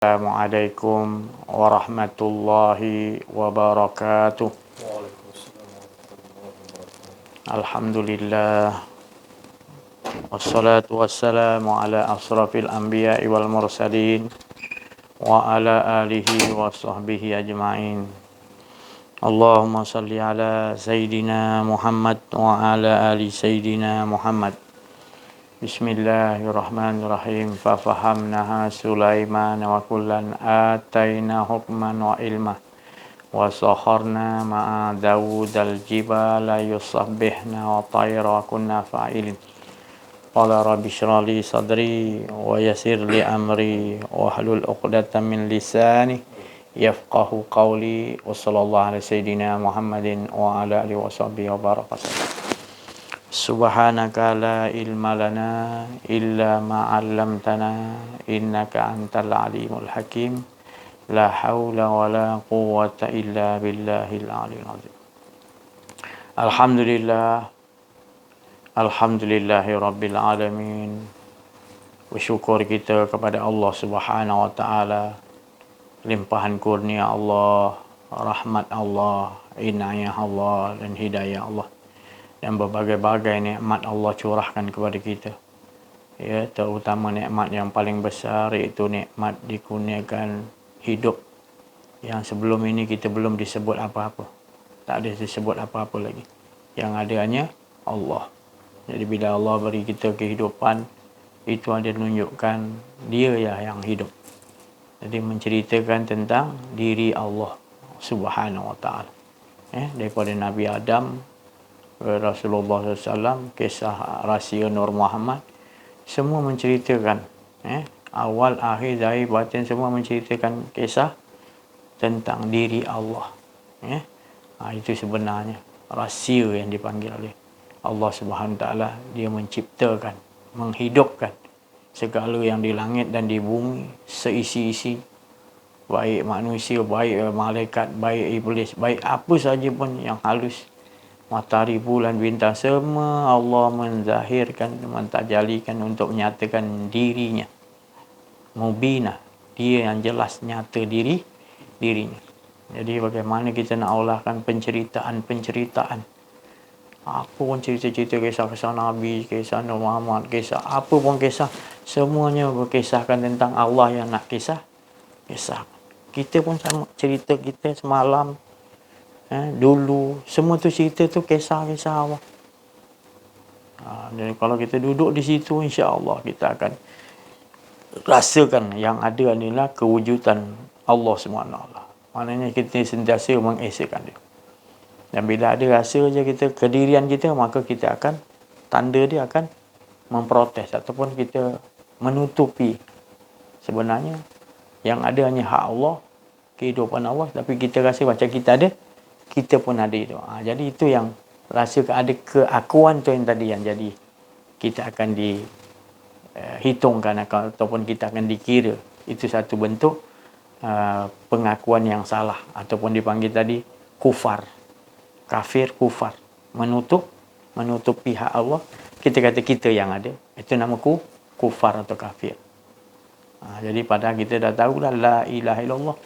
Assalamualaikum warahmatullahi wabarakatuh. Alhamdulillah. Wassalatu wassalamu ala asrafil anbiya'i wal mursalin wa ala alihi wa sahbihi ajma'in. Allahumma salli ala Sayyidina Muhammad wa ala ali Sayyidina Muhammad. Bismillahirrahmanirrahim. Fafahamnaha Sulaiman wa kullan ataina hukman wa ilma wa sakharna ma'a Dawud al-jibala yusabbihna wa tayra kunna fa'ilin. Qala rabbi shrah li sadri wa yassir li amri wa hlul 'uqdatam min lisani yafqahu qawli. Wa sallallahu ala sayyidina Muhammadin wa ala alihi wa sahbihi wa baraka. Subhanaka la ilma lana illa ma 'allamtana innaka antal alimul hakim. La haula wala quwwata illa billahil aliyil azim. Alhamdulillahi rabbil alamin. Bersyukur kita kepada Allah Subhanahu wa taala, limpahan kurnia Allah, rahmat Allah, inayah Allah dan hidayah Allah, dan berbagai-bagai nikmat Allah curahkan kepada kita. Ya, terutama nikmat yang paling besar iaitu nikmat dikurniakan hidup yang sebelum ini kita belum disebut apa-apa. Tak ada disebut apa-apa lagi. Yang ada hanya Allah. Jadi bila Allah beri kita kehidupan, itu ada menunjukkan Dia yang hidup. Jadi menceritakan tentang diri Allah Subhanahu wa taala. Daripada Nabi Adam, Rasulullah SAW, kisah rahsia Nur Muhammad, semua menceritakan awal, akhir, zahir, batin, semua menceritakan kisah tentang diri Allah. Itu sebenarnya rahsia yang dipanggil oleh Allah Subhanahu wa taala. Dia menciptakan, menghidupkan segala yang di langit dan di bumi, seisi-isi, baik manusia, baik malaikat, baik iblis, baik apa saja pun yang halus, matahari, bulan, bintang, semua Allah menzahirkan, mentajalikan untuk menyatakan dirinya. Mubinah, Dia yang jelas nyata dirinya. Jadi bagaimana kita nak olahkan penceritaan. Apa pun cerita-cerita kisah-kisah Nabi, kisah Nur Muhammad, kisah apa pun kisah, semuanya berkisahkan tentang Allah yang nak kisah. Kita pun sama, cerita kita semalam, dulu, semua tu cerita tu kisah-kisah Allah. Jadi kalau kita duduk di situ, insya-Allah kita akan rasakan yang ada adalah kewujudan Allah SWT. Maknanya kita sentiasa mengesahkan Dia. Dan bila ada rasa je kita kedirian kita, maka kita akan, tanda dia akan memprotes ataupun kita menutupi. Sebenarnya yang ada hanya hak Allah, kehidupan Allah, tapi kita rasa macam kita ada, kita pun ada itu. Jadi itu yang rasa ada keakuan tu yang tadi yang jadi kita akan dihitungkan ataupun kita akan dikira itu satu bentuk pengakuan yang salah, ataupun dipanggil tadi kufar, kafir, kufar, menutup pihak Allah. Kita kata kita yang ada, itu nama kufar atau kafir. Jadi padahal kita dah tahu lah la ilaha illallah,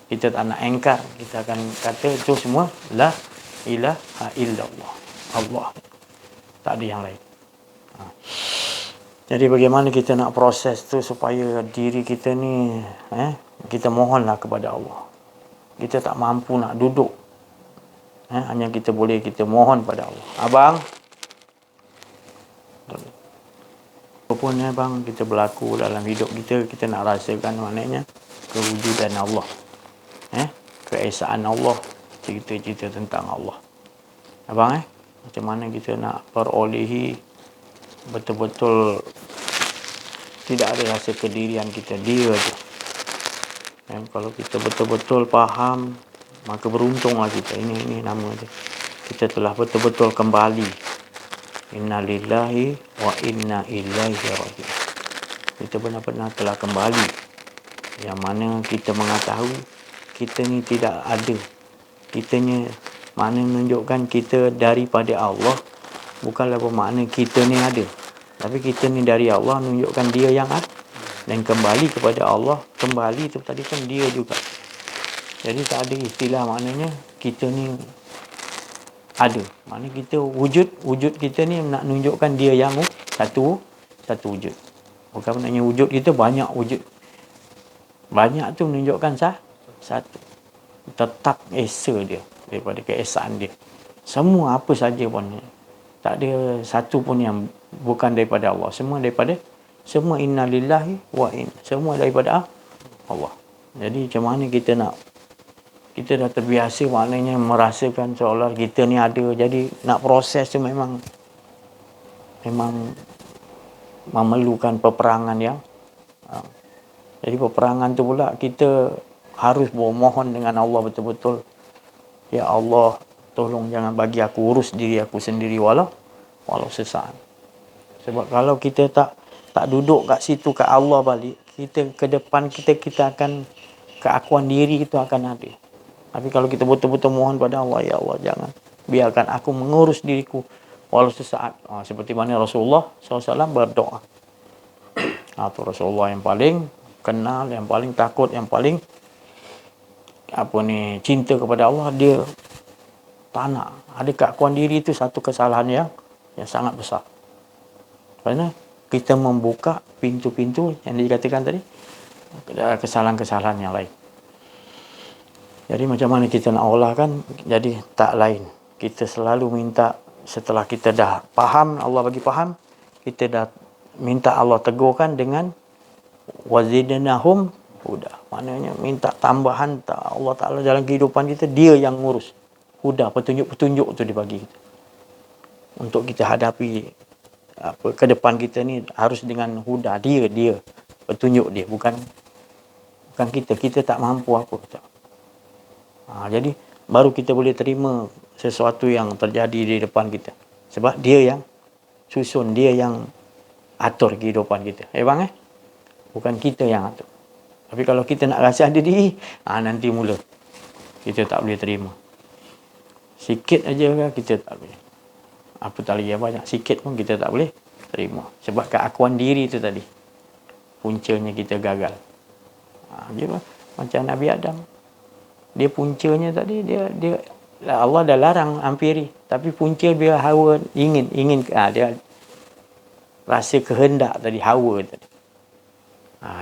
kita tak nak engkar, kita akan kata itu semua la ilaha illallah, Allah, tak ada yang lain. Jadi bagaimana kita nak proses tu supaya diri kita ni, kita mohonlah kepada Allah. Kita tak mampu nak duduk, hanya kita boleh kita mohon pada Allah. Abang, apapun bang kita berlaku dalam hidup kita, kita nak rasakan maknanya kewujudan Allah, keesaan Allah, cerita-cerita tentang Allah. Abang, macam mana kita nak perolehi betul-betul tidak ada rasa kedirian kita, Dia tu. Kalau kita betul-betul faham, maka beruntunglah kita. Ini nama dia. Kita telah betul-betul kembali. Inna lillahi wa inna ilaihi raji'un. Kita benar-benar telah kembali. Yang mana kita mengetahui kita ni tidak ada. Kitanya mana menunjukkan kita daripada Allah, bukanlah bermakna kita ni ada. Tapi kita ni dari Allah, menunjukkan Dia yang ada. Dan kembali kepada Allah, kembali tu tadi kan dia juga. Jadi tak ada istilah maknanya kita ni ada. Maknanya kita wujud kita ni nak tunjukkan dia yang satu wujud. Bukan maknanya wujud kita banyak wujud. Banyak tu menunjukkan satu. Tetap esa dia daripada keesaan dia. Semua apa saja pun tak ada satu pun yang bukan daripada Allah. Semua innalillahi wa inna. Semua daripada Allah. Jadi macam mana kita dah terbiasa maknanya merasakan seolah kita ni ada. Jadi nak proses tu memang memerlukan peperangan yang jadi peperangan tu pula kita harus bermohon dengan Allah betul-betul. Ya Allah, tolong jangan bagi aku urus diri aku sendiri walau sesaat. Sebab kalau kita tak duduk kat situ kat Allah balik, kita ke depan kita akan keakuan diri itu akan ada. Tapi kalau kita betul-betul mohon pada Allah, ya Allah jangan biarkan aku mengurus diriku walau sesaat. Seperti mana Rasulullah SAW berdoa. Itu Rasulullah yang paling kenal, yang paling takut, yang paling cinta kepada Allah. Dia tak nak ada keakuan diri itu satu kesalahan yang sangat besar. Kerana kita membuka pintu-pintu yang dikatakan tadi, kesalahan-kesalahan yang lain. Jadi macam mana kita nak olah kan? Jadi tak lain. Kita selalu minta setelah kita dah faham, Allah bagi faham, kita dah minta Allah tegurkan dengan wazidnahum huda. Maknanya minta tambahan Allah Ta'ala dalam kehidupan kita, dia yang ngurus. Huda, petunjuk-petunjuk tu dibagi kita. Untuk kita hadapi ke depan kita ni harus dengan huda, dia petunjuk dia, bukan kita tak mampu apa. Jadi baru kita boleh terima sesuatu yang terjadi di depan kita. Sebab dia yang susun, dia yang atur kehidupan kita. Bang bukan kita yang atur. Tapi kalau kita nak rasa ada diri, nanti mula kita tak boleh terima. Sikit aja kan kita tak boleh. Apa tak lagi banyak, sikit pun kita tak boleh terima. Sebab keakuan diri itu tadi, puncanya kita gagal. Dia macam Nabi Adam. Dia puncanya tadi, dia Allah dah larang hampiri. Tapi punca dia hawa, ingin dia rasa kehendak tadi, hawa tadi.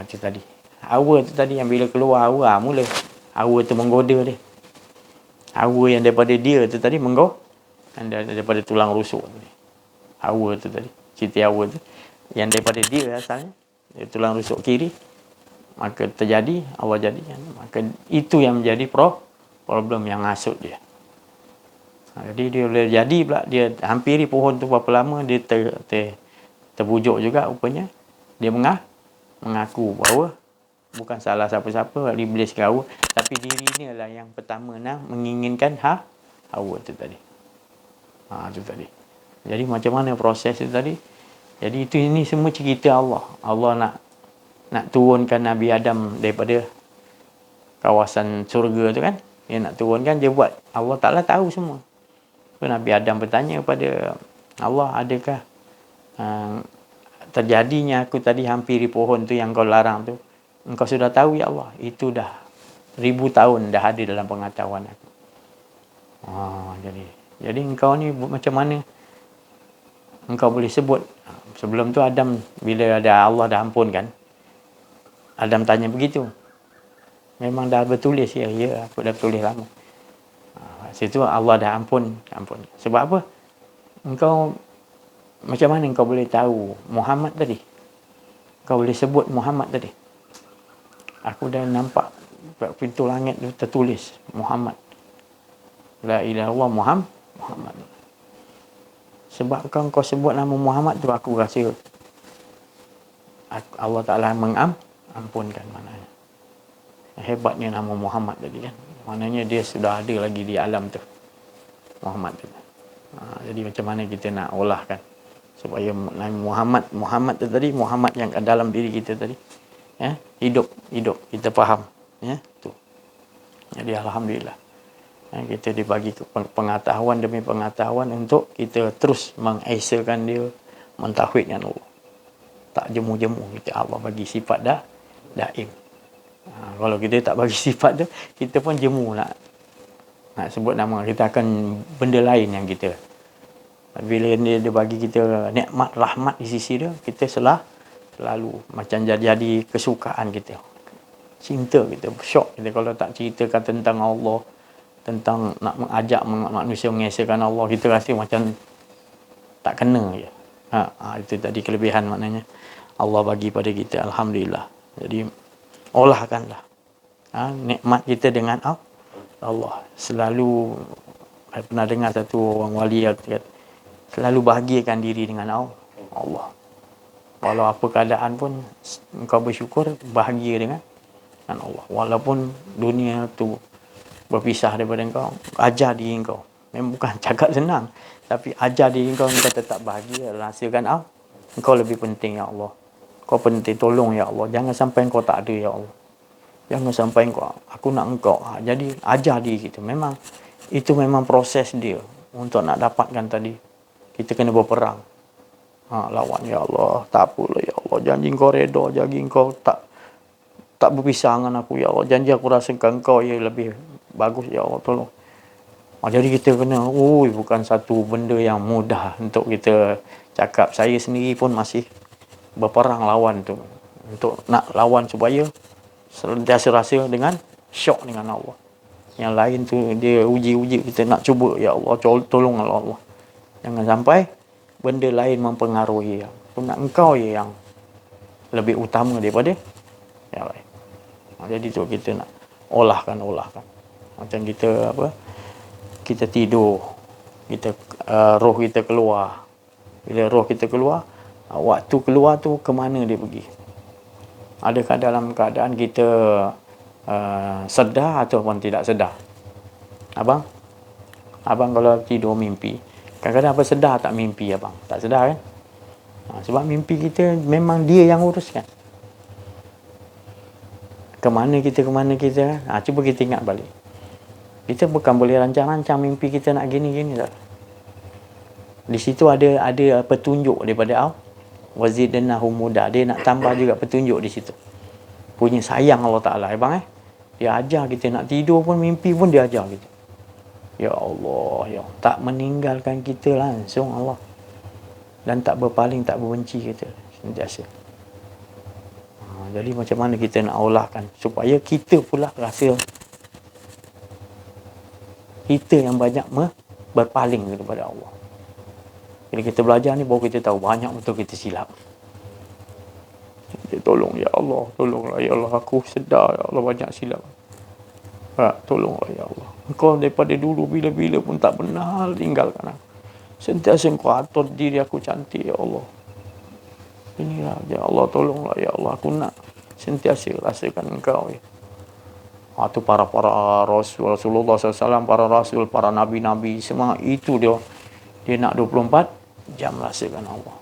Itu tadi. Hawa tu tadi yang bila keluar hawa, mula hawa tu menggoda dia. Hawa yang daripada dia tu tadi daripada tulang rusuk tadi. Hawa tu tadi, Siti Hawa tu yang daripada dia asalnya, tulang rusuk kiri, maka terjadi Allah jadikan. Maka itu yang menjadi problem yang hasut dia. Jadi dia boleh jadi pula, dia hampiri pohon tu berapa lama, dia terbujuk juga rupanya. Dia mengaku bahawa bukan salah siapa-siapa, iblis ke Hawa, tapi diri ni adalah yang pertama menginginkan Hawa tu tadi. Tu tadi. Jadi macam mana proses itu tadi? Jadi ini semua cerita Allah. Allah nak turunkan Nabi Adam daripada kawasan syurga tu kan. Dia nak turunkan, dia buat. Allah Ta'ala tahu semua. Nabi Adam bertanya kepada Allah, adakah terjadinya aku tadi hampiri pohon tu yang kau larang tu, engkau sudah tahu ya Allah? Itu dah 1000 tahun dah ada dalam pengetahuan aku. Jadi engkau ni macam mana engkau boleh sebut? Sebelum tu Adam, bila ada Allah dah ampunkan, Adam tanya begitu. Memang dah bertulis, ya aku dah tulis lama. Situ Allah dah ampun. Sebab apa? Engkau macam mana engkau boleh tahu Muhammad tadi? Engkau boleh sebut Muhammad tadi? Aku dah nampak pintu langit tu tertulis Muhammad. La ilaha illallah Muhammad. Sebab kau sebut nama Muhammad tu, aku rasa Allah Ta'ala mengampunkan maknanya. Hebatnya nama Muhammad tadi kan. Maknanya dia sudah ada lagi di alam tu, Muhammad tu. Jadi macam mana kita nak olahkan supaya nama Muhammad tu tadi, Muhammad yang dalam diri kita tadi, hidup kita faham, tu. Jadi alhamdulillah, kita dibagi pengetahuan demi pengetahuan untuk kita terus mengesakan dia, mentauhidkan Allah. tak jemu-jemu kita. Allah bagi sifat daim. Kalau kita tak bagi sifat tu, kita pun jemu nak sebut nama, kita akan benda lain yang kita. Bila dia bagi kita nikmat rahmat di sisi dia, kita selalu macam jadi kesukaan kita, cinta kita, syok kita kalau tak ceritakan tentang Allah, tentang nak mengajak manusia mengesahkan Allah, kita rasa macam tak kena je. Itu tadi kelebihan maknanya Allah bagi pada kita, alhamdulillah. Jadi olahkanlah nikmat kita dengan Allah. Selalu saya pernah dengar satu orang wali kata, selalu bahagiakan diri dengan Allah. Walau apa keadaan pun engkau bersyukur, bahagia dengan Allah. Walaupun dunia tu berpisah daripada engkau, ajar diri engkau. Memang bukan cakap senang, tapi ajar diri engkau tetap bahagia. Rasakan engkau lebih penting, ya Allah. Kau penting, tolong ya Allah. Jangan sampai engkau tak ada, ya Allah. Jangan sampai aku nak engkau. Jadi ajar diri kita. Memang itu memang proses dia untuk nak dapatkan tadi. Kita kena berperang. Lawan, ya Allah. Tak apalah, ya Allah. Janji engkau reda. Janji engkau tak berpisah dengan aku, ya Allah. Janji aku rasakan engkau ya lebih bagus, ya Allah. Tolong. Jadi kita kena, bukan satu benda yang mudah untuk kita cakap. Saya sendiri pun masih berperang lawan tu. Untuk nak lawan supaya sentiasa rasa dengan syok dengan Allah. Yang lain tu dia uji-uji kita, nak cuba, ya Allah, tolong Allah. Jangan sampai benda lain mempengaruhi. Engkau yang lebih utama daripada yang lain. Jadi tu kita nak olahkan. Macam kita kita tidur, kita roh kita keluar. Bila roh kita keluar, waktu keluar tu ke mana dia pergi? Adakah dalam keadaan kita sedar ataupun tidak sedar? Abang kalau tidur mimpi, kadang-kadang apa sedar tak mimpi abang? Tak sedar kan? Sebab mimpi kita memang dia yang uruskan. Ke mana kita? Cuba kita ingat balik. Kita bukan boleh rancang-rancang mimpi kita nak gini-gini tak. Di situ ada petunjuk daripada Allah. Wazidnahum huda. Dia nak tambah juga petunjuk di situ. Punya sayang Allah Ta'ala, bang. Dia ajar kita nak tidur pun, mimpi pun dia ajar kita. Ya Allah, ya Allah. Tak meninggalkan kita langsung Allah. Dan tak berpaling, tak berbenci kita sentiasa. Jadi macam mana kita nak olahkan supaya kita pula rasa kita yang banyak berpaling kepada Allah. Bila kita belajar ni baru kita tahu banyak betul kita silap. Tolong ya Allah, tolonglah ya Allah, aku sedar ya Allah banyak silap. Tolonglah ya Allah. Engkau daripada dulu bila-bila pun tak pernah tinggalkan aku. Sentiasa engkau atur diri aku cantik ya Allah. Inilah ya Allah, tolonglah ya Allah, aku nak sentiasa rasakan engkau ya. Tu para Rasulullah SAW, para Rasul, para Nabi-Nabi, semua itu dia nak 24 jam rasakan Allah.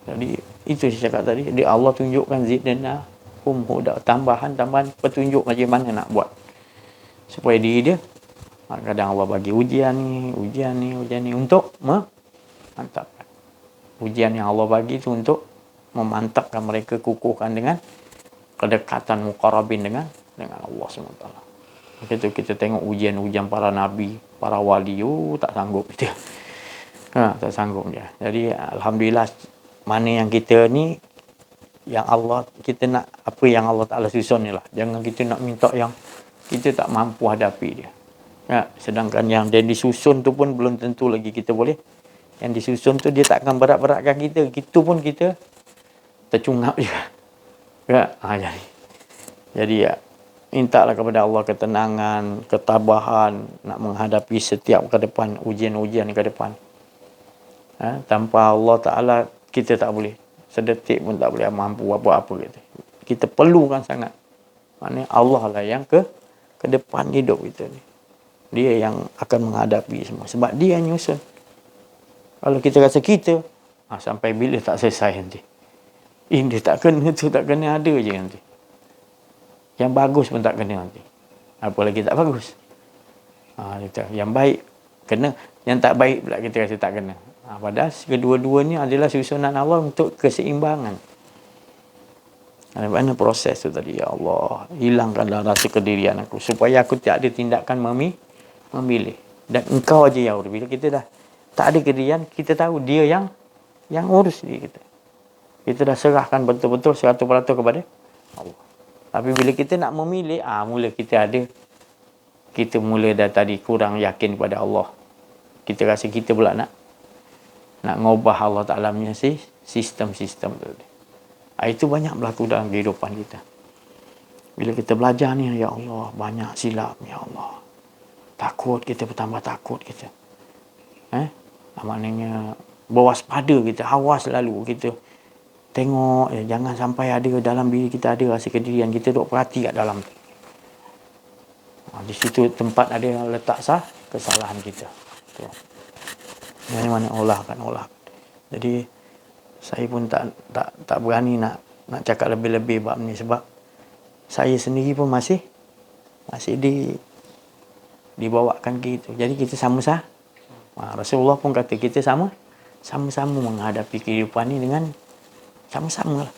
Jadi itu saya cakap tadi, dia Allah tunjukkan zidna huda, tambahan petunjuk macam mana nak buat supaya diri dia. Kadang Allah bagi ujian ni untuk memantapkan. Ujian yang Allah bagi itu untuk memantapkan mereka, kukuhkan dengan kedekatan muqarrabin dengan Allah SWT. Kita tengok ujian para nabi, para wali, tak sanggup kita. Tak sanggup dia. Jadi alhamdulillah, mana yang kita ni, yang Allah, kita nak apa yang Allah Ta'ala susun ni lah. Jangan kita nak minta yang kita tak mampu hadapi dia. Sedangkan yang dia disusun tu pun belum tentu lagi kita boleh. Yang disusun tu dia tak akan berat-beratkan kita. Itu pun kita tercungap je. Jadi mintalah kepada Allah ketenangan, ketabahan nak menghadapi setiap ke depan, ujian-ujian ke depan. Tanpa Allah Ta'ala kita tak boleh, sedetik pun tak boleh mampu apa-apa kita perlukan sangat. Maknanya Allah lah yang ke depan hidup kita ni. Dia yang akan menghadapi semua, sebab dia yang nyusun. Kalau kita rasa kita sampai bila tak selesai nanti, dia tak kena tu, tak kena, ada je nanti. Yang bagus pun tak kena nanti, apalagi tak bagus. Yang baik kena, yang tak baik pula kita rasa tak kena. Padahal kedua-duanya adalah susunan Allah untuk keseimbangan. Mana proses tu tadi, ya Allah, hilangkanlah rasa kedirian aku supaya aku tak ada tindakan memilih. Dan engkau aja yang urus. Bila kita dah tak ada kedirian, kita tahu dia yang urus diri kita. Kita dah serahkan betul-betul 100% kepada Allah. Tapi bila kita nak memilih, mula kita mula dah tadi kurang yakin kepada Allah. Kita rasa kita pula nak ngubah Allah Ta'ala punya sistem-sistem tu. Itu banyak berlaku dalam kehidupan kita. Bila kita belajar ni, ya Allah, banyak silap, ya Allah. Takut kita, bertambah takut kita. Maknanya berwaspada kita, awas selalu kita. Tengok, jangan sampai ada dalam diri kita ada rasa kedirian. Kita duk perhati kat dalam tu. Di situ tempat ada yang letak kesalahan kita. Tu. Yang mana olahkan. Jadi saya pun tak berani nak cakap lebih-lebih bab ni, sebab saya sendiri pun masih dibawakan gitu. Jadi kita sama-sama. Rasulullah pun kata kita sama-sama menghadapi kehidupan ni dengan sama-sama lah.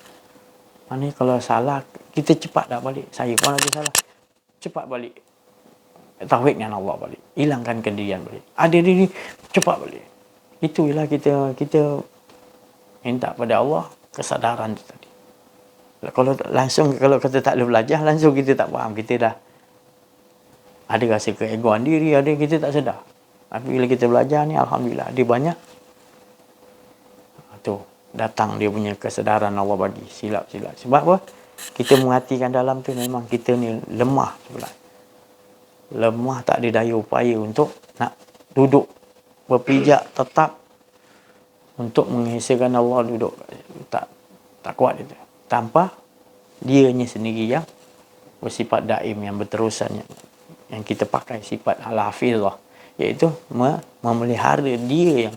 Maknanya kalau salah, kita cepat dah balik. Saya pun ada salah, cepat balik. Tauhid dengan Allah balik. Hilangkan kedirian balik. Ada diri, cepat balik. Itulah kita minta pada Allah kesadaran tu tadi. Kalau kita tak boleh belajar, langsung kita tak faham. Kita dah ada rasa keegoan diri, ada kita tak sedar. Tapi bila kita belajar ni, alhamdulillah, dia banyak. Tu datang dia punya kesedaran Allah bagi. Silap-silap. Sebab apa? Kita menghatikan dalam tu memang kita ni lemah sebenarnya. Lemah, tak ada daya upaya untuk nak duduk berpijak tetap untuk mengesahkan Allah duduk. Tak kuat itu. Tanpa dianya sendiri yang bersifat daim, yang berterusan, yang kita pakai sifat al-hafizah, iaitu memelihara dia yang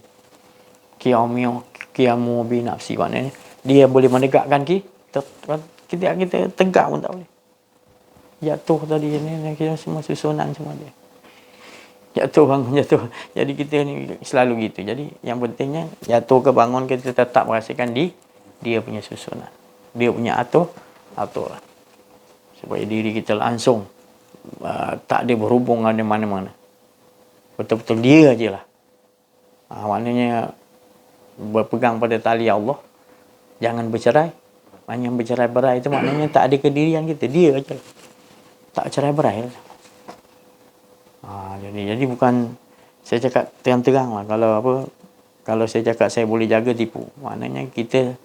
qiyamu bi nafsi, maknanya dia boleh menegakkan kita tegak pun tak boleh. Jatuh tadi ni kita semua susunan semua dia. Jatuh bangun jatuh. Jadi kita ni selalu gitu. Jadi yang pentingnya jatuh ke bangun kita tetap merasakan dia punya susunan. Dia punya aturan. Supaya diri kita langsung tak ada berhubung dengan mana-mana. Betul-betul dia aje lah. Maknanya berpegang pada tali Allah. Jangan bercerai. Yang bercerai-berai itu maknanya tak ada kedirian kita. Dia aje lah. Tak cerai-berai lah. Jadi bukan saya cakap terang-terang lah. Kalau saya cakap saya boleh jaga, tipu. Maknanya kita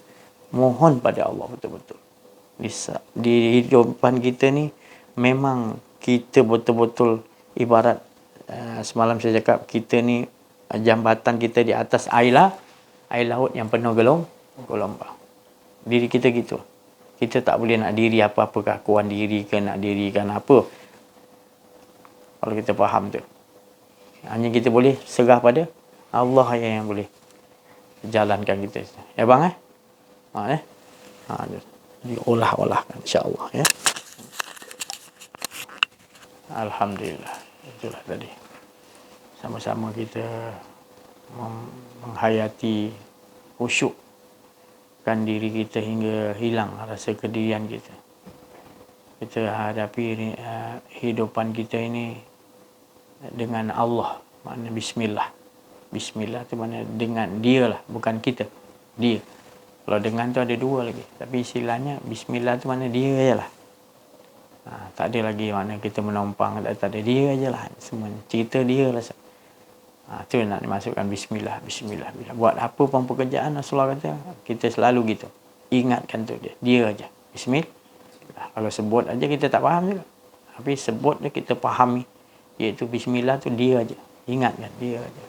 mohon pada Allah betul-betul. Di hidupan kita ni memang kita betul-betul ibarat semalam saya cakap, kita ni jambatan kita di atas air laut yang penuh gelombang. Diri kita gitu. Kita tak boleh nak diri apa-apa, keakuan diri ke, nak dirikan apa. Kalau kita faham tu. Hanya kita boleh serah pada Allah yang boleh jalankan kita. Ya bang diolah-olahkan insya-Allah ya. Alhamdulillah. Itulah tadi. Sama-sama kita menghayati khusyukkan diri kita hingga hilang rasa kedirian kita. Kita hadapi hidupan kita ini dengan Allah, maknanya bismillah. Bismillah tu maknanya dengan dia lah, bukan kita. Dia. Kalau dengan tu ada dua lagi. Tapi istilahnya bismillah tu maknanya dia je lah. Tak ada lagi maknanya kita menumpang, tak ada, dia je lah. Semuanya cerita dia lah. Tu nak dimasukkan bismillah. Buat apa pun pekerjaan, Rasulullah kata, kita selalu gitu. Ingatkan tu dia aja. Bismillah. Kalau sebut aja kita tak faham juga. Tapi sebut dia kita fahami. Iaitu bismillah tu dia aja. Ingatkan dia aja.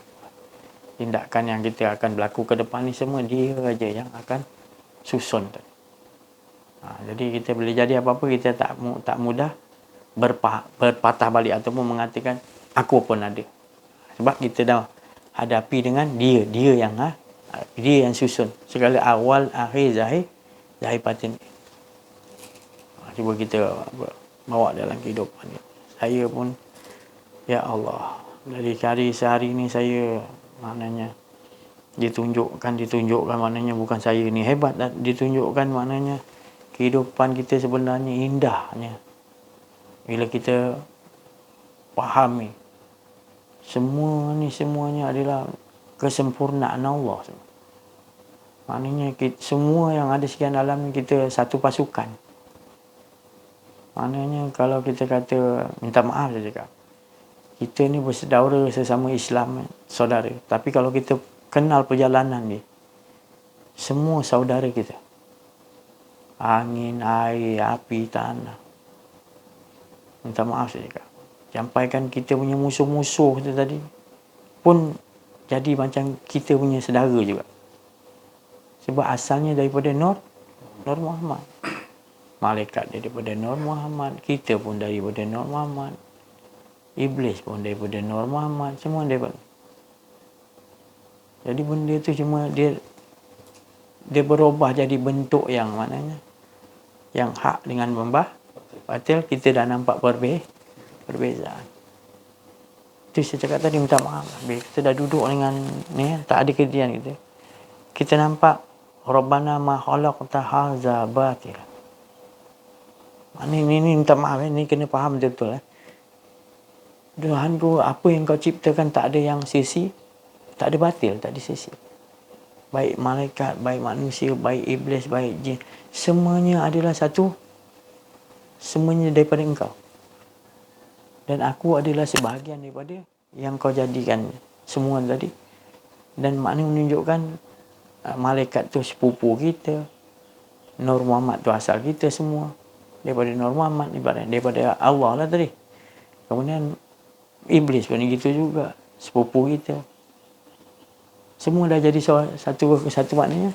Tindakan yang kita akan berlaku ke depan ni semua dia aja yang akan susun tadi. Jadi kita boleh jadi apa-apa, kita tak mudah berpatah balik ataupun mengatakan aku pun ada. Sebab kita dah hadapi dengan dia yang susun segala awal, akhir, zahir batin. Cuba kita bawa dalam kehidupan ni. Saya pun, ya Allah, dari hari sehari ni saya maknanya ditunjukkan maknanya bukan saya ni hebat, dan ditunjukkan maknanya kehidupan kita sebenarnya indahnya bila kita fahami semuanya adalah kesempurnaan Allah. Maknanya semua yang ada sekian alam ni kita satu pasukan. Maknanya kalau kita kata, minta maaf saya cakap, kita ni bersaudara sesama Islam, saudara. Tapi kalau kita kenal perjalanan ni, semua saudara kita. Angin, air, api, tanah. Minta maaf saya cakap. Sampaikan kita punya musuh-musuh tu tadi pun jadi macam kita punya saudara juga. Sebab asalnya daripada Nur Muhammad. Malaikat daripada Nur Muhammad, kita pun daripada Nur Muhammad. Iblis pun daripada Nur Muhammad, semua daripada. Jadi benda tu cuma dia berubah jadi bentuk yang maknanya yang hak dengan batil, kita dah nampak perbezaan. Itu saya cakap tadi, minta maaf. Bila kita dah duduk dengan ni, tak ada kejadian kita. Kita nampak Rabbana ma khalaqta hadza batil. Ini minta maaf, ni kena faham betul-betul. Tuhanku, apa yang kau ciptakan tak ada yang sisi, tak ada batil, tak ada sisi. Baik malaikat, baik manusia, baik iblis, baik jin, semuanya adalah satu, semuanya daripada engkau. Dan aku adalah sebahagian daripada yang kau jadikan semua tadi. Dan maknanya menunjukkan malaikat tu sepupu kita, Nur Muhammad tu asal kita semua, daripada Nur Muhammad, daripada Allah lah tadi. Kemudian iblis pun gitu juga, sepupu kita. Semua dah jadi satu maknanya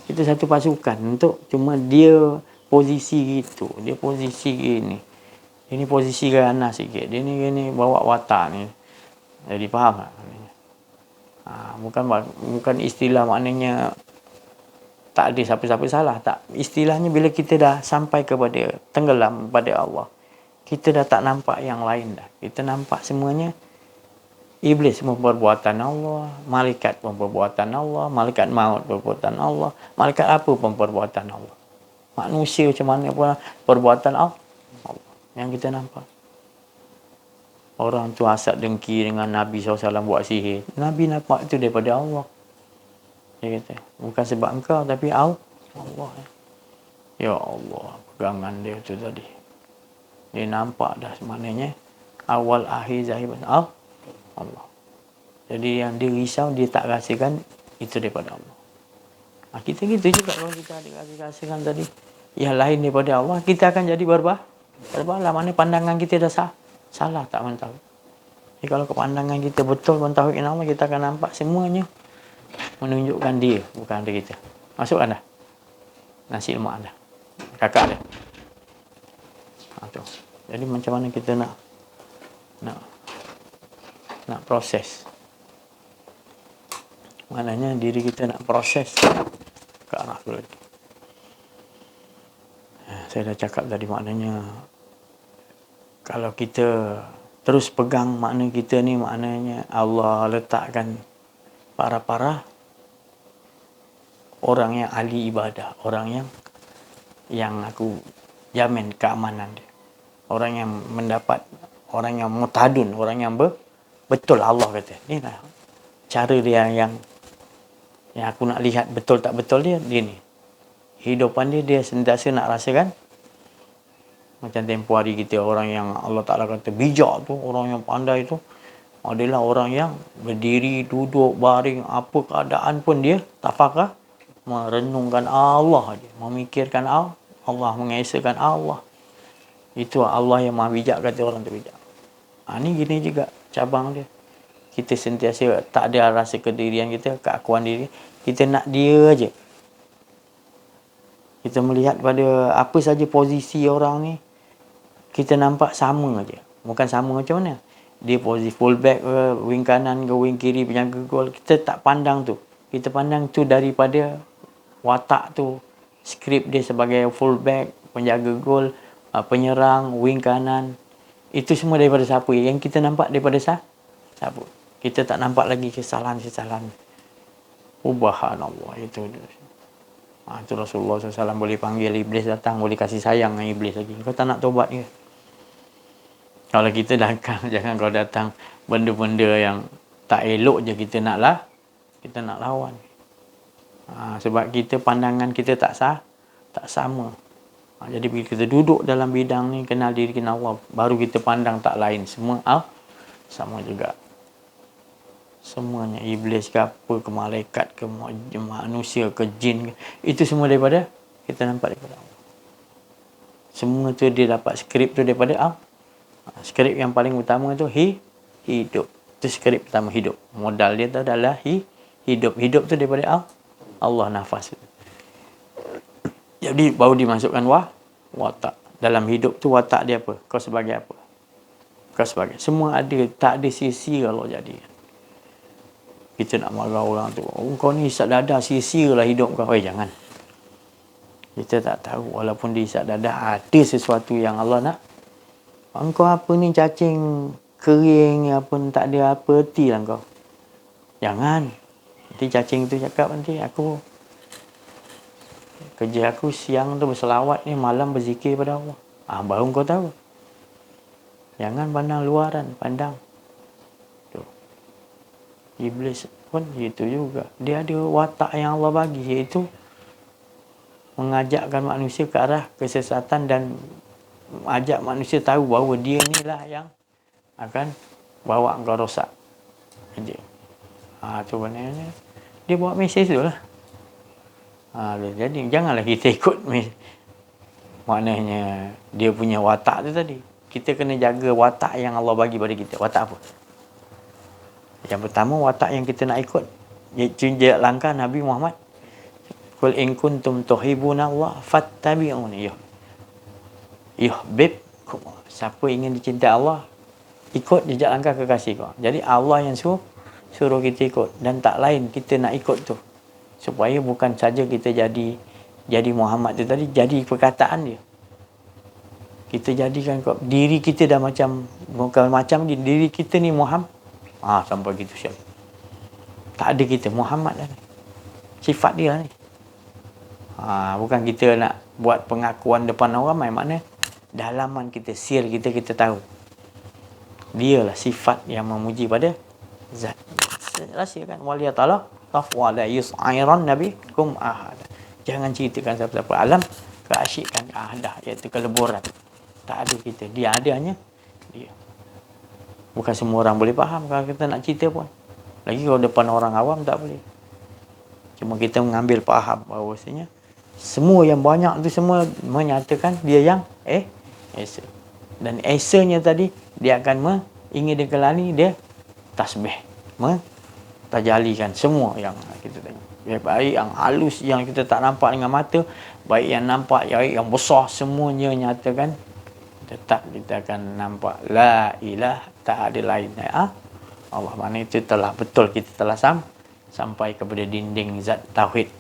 kita satu pasukan untuk, cuma dia posisi gitu, dia posisi gini. Ini posisi ganas sikit, dia ni gini bawa watak ni. Jadi faham tak? Bukan istilah maknanya tak ada siapa-siapa salah, tak. Istilahnya bila kita dah sampai kepada tenggelam pada Allah, kita dah tak nampak yang lain dah. Kita nampak semuanya iblis pun perbuatan Allah, malaikat pun perbuatan Allah, malaikat maut perbuatan Allah, malaikat apa pun perbuatan Allah. Manusia macam mana pun perbuatan Allah yang kita nampak. Orang tu hasad dengki dengan Nabi SAW buat sihir. Nabi nampak itu daripada Allah. Dia kata, bukan sebab engkau tapi Allah. Ya Allah, pegangan dia tu tadi. Dia nampak dah maknanya awal akhir zahir Allah. Jadi yang dia risau, dia tak rasakan itu daripada Allah. Kita gitu juga kalau kita ada rasakan tadi yang lain daripada Allah, kita akan jadi berbalah. Mana pandangan kita dah salah tak mentauhid. Jadi kalau pandangan kita betul mentauhid Allah, kita akan nampak semuanya menunjukkan dia, bukan ada kita. Masuk anda? Nasi lemak anda? Kakak dia? Tu. Jadi macam mana kita nak proses? Maknanya diri kita nak proses ke arah tu lagi. Saya dah cakap tadi, maknanya kalau kita terus pegang makna kita ni, maknanya Allah letakkan para orang yang ahli ibadah, orang yang aku jamin keamanan dia, orang yang mendapat, orang yang mutadun, orang yang betul. Allah kata ni lah cara dia yang aku nak lihat betul tak betul dia ni. Hidupan dia sentiasa nak rasakan macam tempoh hari kita, orang yang Allah Ta'ala kata bijak tu, orang yang pandai tu adalah orang yang berdiri, duduk, baring, apa keadaan pun dia tak fakar, merenungkan Allah dia, memikirkan Allah, mengesahkan Allah. Itu Allah yang maha bijak, kata orang tu bijak. Ni gini juga cabang dia. Kita sentiasa tak ada rasa kedirian kita, keakuan diri. Kita nak dia aja. Kita melihat pada apa saja posisi orang ni, kita nampak sama aja. Bukan sama macam mana? Dia posisi fullback ke, wing kanan ke, wing kiri, penjaga gol. Kita tak pandang tu. Kita pandang tu daripada watak tu. Skrip dia sebagai fullback, penjaga gol, penyerang, wing kanan. Itu semua daripada siapa? Yang kita nampak daripada siapa? Kita tak nampak lagi kesalahan-kesalahan. Subhanallah, itu. Tu Rasulullah SAW boleh panggil iblis datang, boleh kasih sayang dengan iblis lagi. Kau tak nak taubat ke? Kalau kita jangan kalau datang benda-benda yang tak elok je kita nak lawan. Sebab kita pandangan kita tak sama. Jadi bila kita duduk dalam bidang ni, kenal diri, kenal Allah, baru kita pandang tak lain. Semua sama juga. Semuanya, iblis ke apa, ke malaikat ke manusia ke jin ke, itu semua daripada kita nampak daripada Allah. Semua tu dia dapat skrip tu daripada Allah. Skrip yang paling utama tu hidup. Tu skrip pertama, hidup. Modal dia tu adalah hidup. Hidup tu daripada Allah nafas. Jadi baru dimasukkan watak. Dalam hidup tu watak dia apa? Kau sebagai apa? Kau sebagai. Semua ada, tak ada sia-sia kalau jadi. Kita nak marah orang tu. Oh, kau ni isap dada, sia-sia lah hidup kau. Jangan. Kita tak tahu. Walaupun di isap dada ada sesuatu yang Allah nak. Engkau apa ni cacing kering apa, tak ada apa erti lah kau. Jangan. Nanti cacing tu cakap, nanti aku kerja aku siang tu berselawat ni, malam berzikir pada Allah. Baru kau tahu. Jangan pandang luaran, pandang. Tu. Iblis pun itu juga. Dia ada watak yang Allah bagi, iaitu mengajakkan manusia ke arah kesesatan dan ajak manusia tahu bahawa dia ni lah yang akan bawa kau rosak. Tu maknanya dia bawa mesej tu lah. Jadi janganlah kita ikut maknanya dia punya watak tu tadi. Kita kena jaga watak yang Allah bagi pada kita. Watak apa? Yang pertama, watak yang kita nak ikut. Iaitu langkah Nabi Muhammad. Qul in kuntum tuhibbuna Allah fattabi'uni. Yuhibbukum. Siapa ingin dicintai Allah, ikut jejak langkah kekasih kau. Jadi Allah yang suruh kita ikut, dan tak lain kita nak ikut tu. Supaya bukan saja kita jadi Muhammad tu tadi, jadi perkataan dia. Kita jadikan diri kita dah bukan macam diri kita ni Muhammad. Sampai gitu siap. Tak ada kita Muhammad dah ni. Sifat dia ni. Bukan kita nak buat pengakuan depan orang, mana dalaman kita, sir kita tahu. Dialah sifat yang memuji pada zat. Rahsia kan, waliya ta'ala tafwala yus'airan nabikum ahad. Jangan ceritakan siapa-siapa alam keasyikan ahadah, iaitu keleburan. Tak ada kita, dia adanya dia. Bukan semua orang boleh faham kalau kita nak cerita pun. Lagi kalau depan orang awam tak boleh. Cuma kita mengambil faham bahawasanya semua yang banyak tu semua menyatakan dia yang Esa. Dan esanya tadi dia akan ingin dikelani, dia tasbih, tajalikan semua yang kita tengok. Baik yang halus yang kita tak nampak dengan mata, baik yang nampak, yang besar, semuanya nyatakan. Tetap kita akan nampak la ilah, tak ada lain Allah. Mana itu telah betul, kita telah sampai kepada dinding zat tauhid.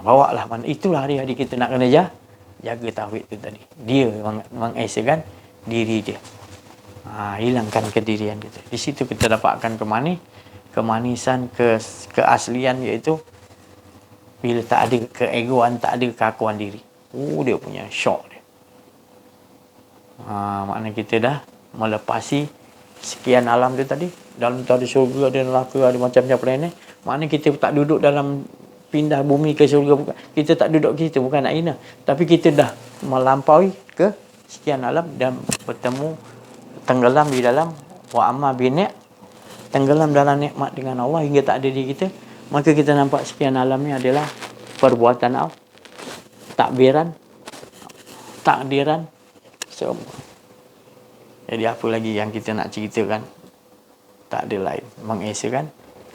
Bawalah mana, itulah hari-hari kita nak kena jaga tauhid tu tadi. Dia mengesakan diri dia. Hilangkan kedirian kita. Di situ kita dapatkan kemanisan, keaslian, iaitu bila tak ada keegoan, tak ada keakuan diri. Dia punya syok dia. Maknanya kita dah melepasi sekian alam tu tadi. Dalam tu ada syurga, ada neraka, ada macam-macam planet. Maknanya kita tak duduk dalam pindah bumi ke syurga. Kita tak duduk kita, bukan nak hina. Tapi kita dah melampaui ke sekian alam dan bertemu, tenggelam di dalam wa amma bini', tenggelam dalam nikmat dengan Allah hingga tak ada diri kita. Maka kita nampak sekian alam ni adalah perbuatan Allah, takdiran semua. Jadi apa lagi yang kita nak ceritakan? Tak ada lain. Mengesakan,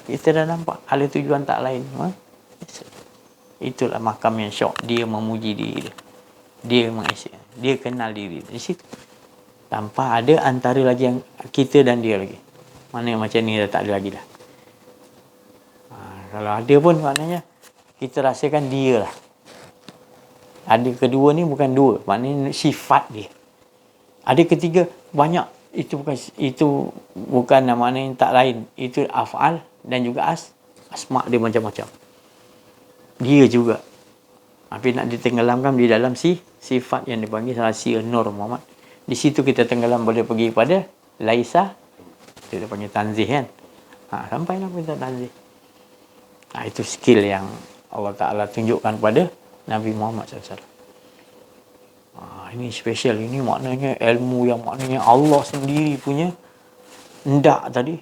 kita dah nampak ada tujuan tak lain. Itulah makam yang syok. Dia memuji diri dia. Dia mengesakan. Dia kenal diri dia. Di situ. Tanpa ada antara lagi yang kita dan dia lagi. Mana macam ni dah tak ada lagi dah. Kalau ada pun maknanya kita rasakan dia lah. Ada kedua ni bukan dua. Maknanya sifat dia. Ada ketiga banyak. Itu bukan namanya tak lain. Itu af'al dan juga asma' dia macam-macam. dia juga. Tapi nak ditenggelamkan di dalam sifat yang dipanggil rahsia Nur Muhammad. Di situ kita tenggelam, boleh pergi pada Laisa, itu dia panggil tanzih kan. Sampailah kita tanzih. Itu skill yang Allah Ta'ala tunjukkan kepada Nabi Muhammad SAW. Ini special. Ini maknanya ilmu yang maknanya Allah sendiri punya hendak tadi.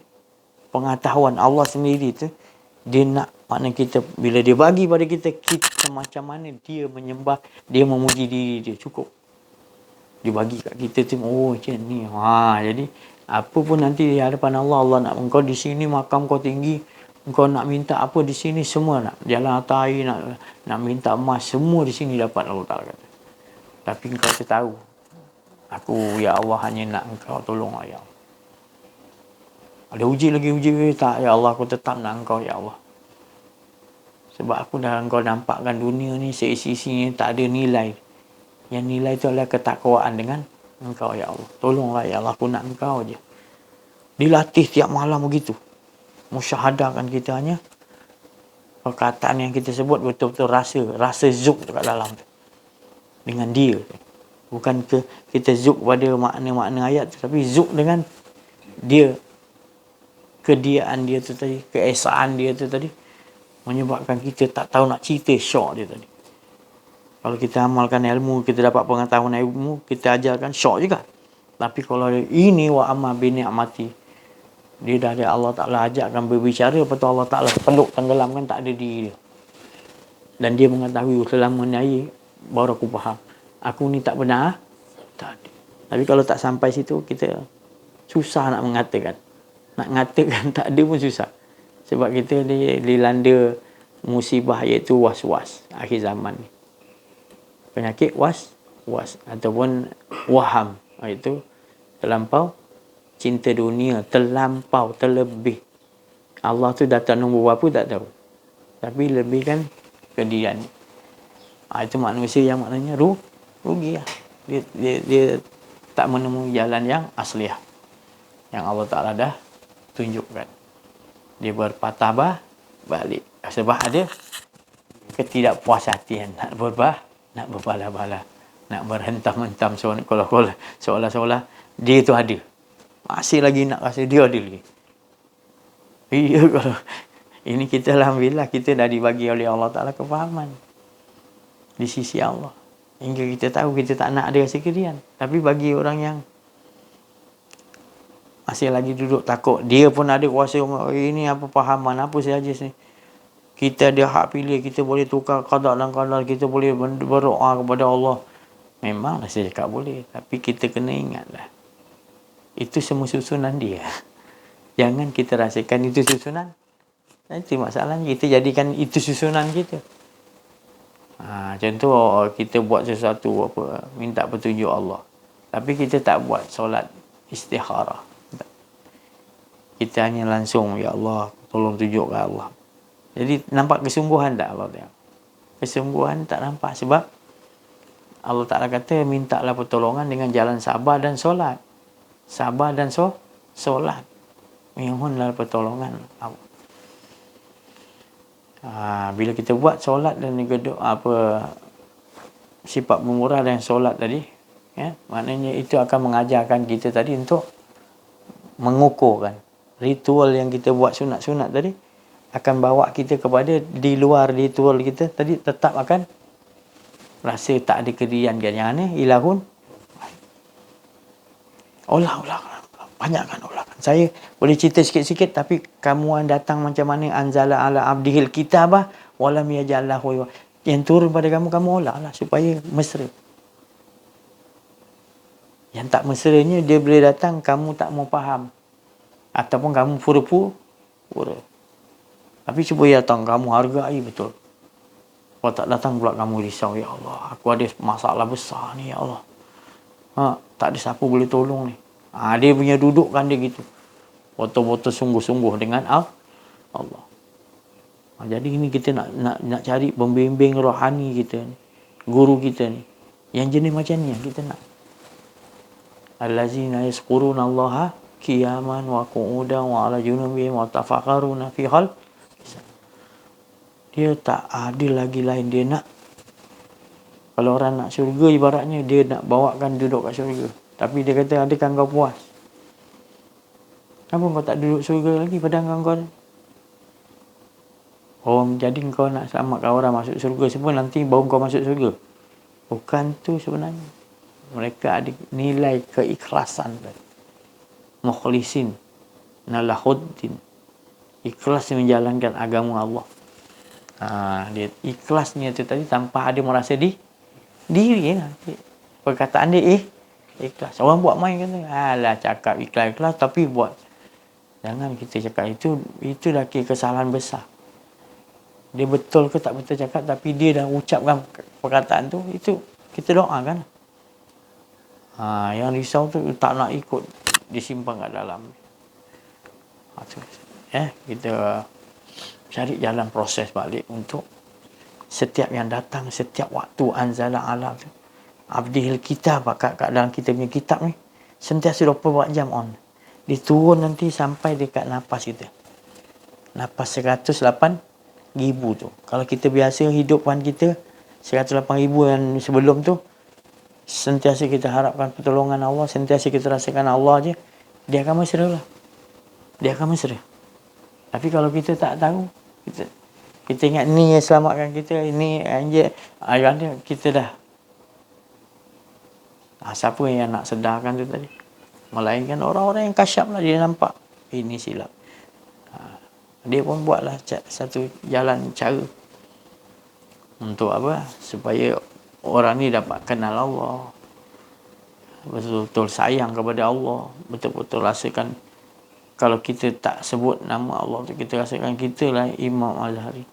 Pengetahuan Allah sendiri tu, dia nak, maknanya kita, bila dia bagi pada kita, kita macam mana dia menyembah, dia memuji diri dia, cukup. Dia bagi kat kita tu, macam ni. Jadi apa pun nanti di hadapan Allah, Allah nak engkau di sini, makam kau tinggi, engkau nak minta apa di sini, semua nak. Jalan atas air, nak minta emas, semua di sini dapat, Allah Ta'ala kata. Tapi engkau tu tahu, aku ya Allah hanya nak engkau tolong ya Allah. Ada uji lagi, tak ya Allah, aku tetap nak engkau ya Allah. Sebab aku dah, engkau nampakkan dunia ni seisi-isinya tak ada nilai. Yang nilai itu adalah ketakwaan dengan engkau ya Allah. Tolonglah ya Allah, aku nak engkau je. Dilatih tiap malam begitu. Musyahadahkan kita hanya perkataan yang kita sebut betul-betul rasa zuk dekat dalam tu. Dengan dia. Bukan kita zuk pada makna-makna ayat tu, tapi zuk dengan dia. Kediaan dia tu tadi, keesaan dia tu tadi, menyebabkan kita tak tahu nak cerita syok dia tadi. Kalau kita amalkan ilmu, kita dapat pengetahuan ilmu, kita ajarkan, syok juga. Tapi kalau ini wa amma bi ni'mati, dia dah ada Allah Ta'ala ajakkan berbicara, lepas tu Allah Ta'ala peluk tenggelamkan, tak ada diri dia. Dan dia mengetahui selama ni air, baru aku faham. Aku ni tak benar, tak ada. Tapi kalau tak sampai situ, kita susah nak mengatakan. Nak mengatakan tak ada pun susah. Sebab kita dilanda musibah, iaitu was-was akhir zaman ni. Penyakit was ataupun waham, iaitu terlampau cinta dunia, terlampau, terlebih. Allah tu datang nombor berapa tak tahu, tapi lebihkan kedirian. Itu manusia yang maknanya rugi lah. Dia tak menemui jalan yang asliah, yang Allah Ta'ala dah tunjukkan. Dia berpatah balik sebab ada ketidakpuashatian, nak berbala-bala, nak berhentam-hentam seolah-olah dia tu ada, masih lagi nak rasa dia ada lagi. Kalau ini kita, alhamdulillah, kita dah dibagi oleh Allah Ta'ala kefahaman di sisi Allah, hingga kita tahu kita tak nak ada rasa kedian. Tapi bagi orang yang masih lagi duduk takut, dia pun ada kuasa, ini apa pahaman apa sahaja ni, kita ada hak pilih, kita boleh tukar qada dan qadar, kita boleh berdoa kepada Allah. Memanglah saya cakap boleh, tapi kita kena ingatlah, itu semua susunan dia. Jangan kita rasakan itu susunan. Itu masalahnya, kita jadikan itu susunan kita. Contoh kita buat sesuatu, minta petunjuk Allah, tapi kita tak buat solat istikharah. Kita hanya langsung, ya Allah, tolong tunjukkan Allah. Jadi nampak kesungguhan tak Allah Ta'ala? Kesungguhan tak nampak, sebab Allah Ta'ala kata, mintalah pertolongan dengan jalan sabar dan solat. Sabar dan solat. Mohonlah pertolongan Allah. Bila kita buat solat dan sifat memurah dan solat tadi, maknanya itu akan mengajarkan kita tadi untuk mengukurkan ritual yang kita buat sunat-sunat tadi, akan bawa kita kepada di luar ritual kita tadi, tetap akan rasa tak ada kedirian kan. Yang ni ilahun olah banyakkan olahkan. Saya boleh cerita sikit-sikit, tapi kamu datang macam mana anzala ala abdihil kitabah walam yajallahu, yang turun pada kamu olahlah supaya mesra. Yang tak mesranya, dia boleh datang, kamu tak mau faham, ataupun kamu pura-pura. Tapi cuba datang, kamu hargai betul. Kalau tak datang pula kamu risau, ya Allah, aku ada masalah besar ni, ya Allah. Tak ada siapa boleh tolong ni. Dia punya dudukkan dia gitu. Betul-betul sungguh-sungguh dengan Allah. Jadi ini kita nak cari pembimbing rohani kita ni, guru kita ni, yang jenis macam ni yang kita nak. Allazina yazkuruna Allaha qiyaman wa qu'udan wa ala junubihim wa tafakkaruna fi khalq. Dia tak adil lagi lain. Dia nak, kalau orang nak syurga ibaratnya dia nak bawakan duduk kat syurga. Tapi dia kata, adakah kau puas? Kenapa kau tak duduk syurga lagi padahal kau ni? Oh, jadi kau nak selamatkan orang masuk syurga semua, nanti baru kau masuk syurga. Bukan tu sebenarnya. Mereka ada nilai keikhlasan. Mukhlisin nalahuddin. Ikhlas menjalankan agama Allah. Dia ikhlasnya tu tadi tanpa ada merasa diri ya. Perkataan dia ikhlas. Orang buat main kata, alah cakap ikhlas tapi buat. Jangan kita cakap itu dah kesalahan besar. Dia betul ke tak betul cakap, tapi dia dah ucapkan perkataan tu, itu kita doakan. Yang risau tu tak nak ikut, disimpan kat dalam. Kita cari jalan proses balik untuk setiap yang datang, setiap waktu anzala ala tu. Abdihil kitab, kat dalam kita punya kitab ni, sentiasa 24 jam on. Diturun nanti sampai dekat nafas kita. Nafas 108,000 tu. Kalau kita biasa hidupan kita 108,000 yang sebelum tu, sentiasa kita harapkan pertolongan Allah, sentiasa kita rasakan Allah je, dia akan mesra lah. Dia akan mesra. Tapi kalau kita tak tahu, kita ingat ni yang selamatkan kita, ini ayat dia, kita dah. Siapa yang nak sedarkan tu tadi? Melainkan orang-orang yang kasyaf lah, dia nampak ini silap. Dia pun buatlah satu jalan cara untuk apa? Supaya orang ni dapat kenal Allah, betul-betul sayang kepada Allah, betul-betul rasakan. Kalau kita tak sebut nama Allah tu, kita rasakan kita lah Imam Azhari.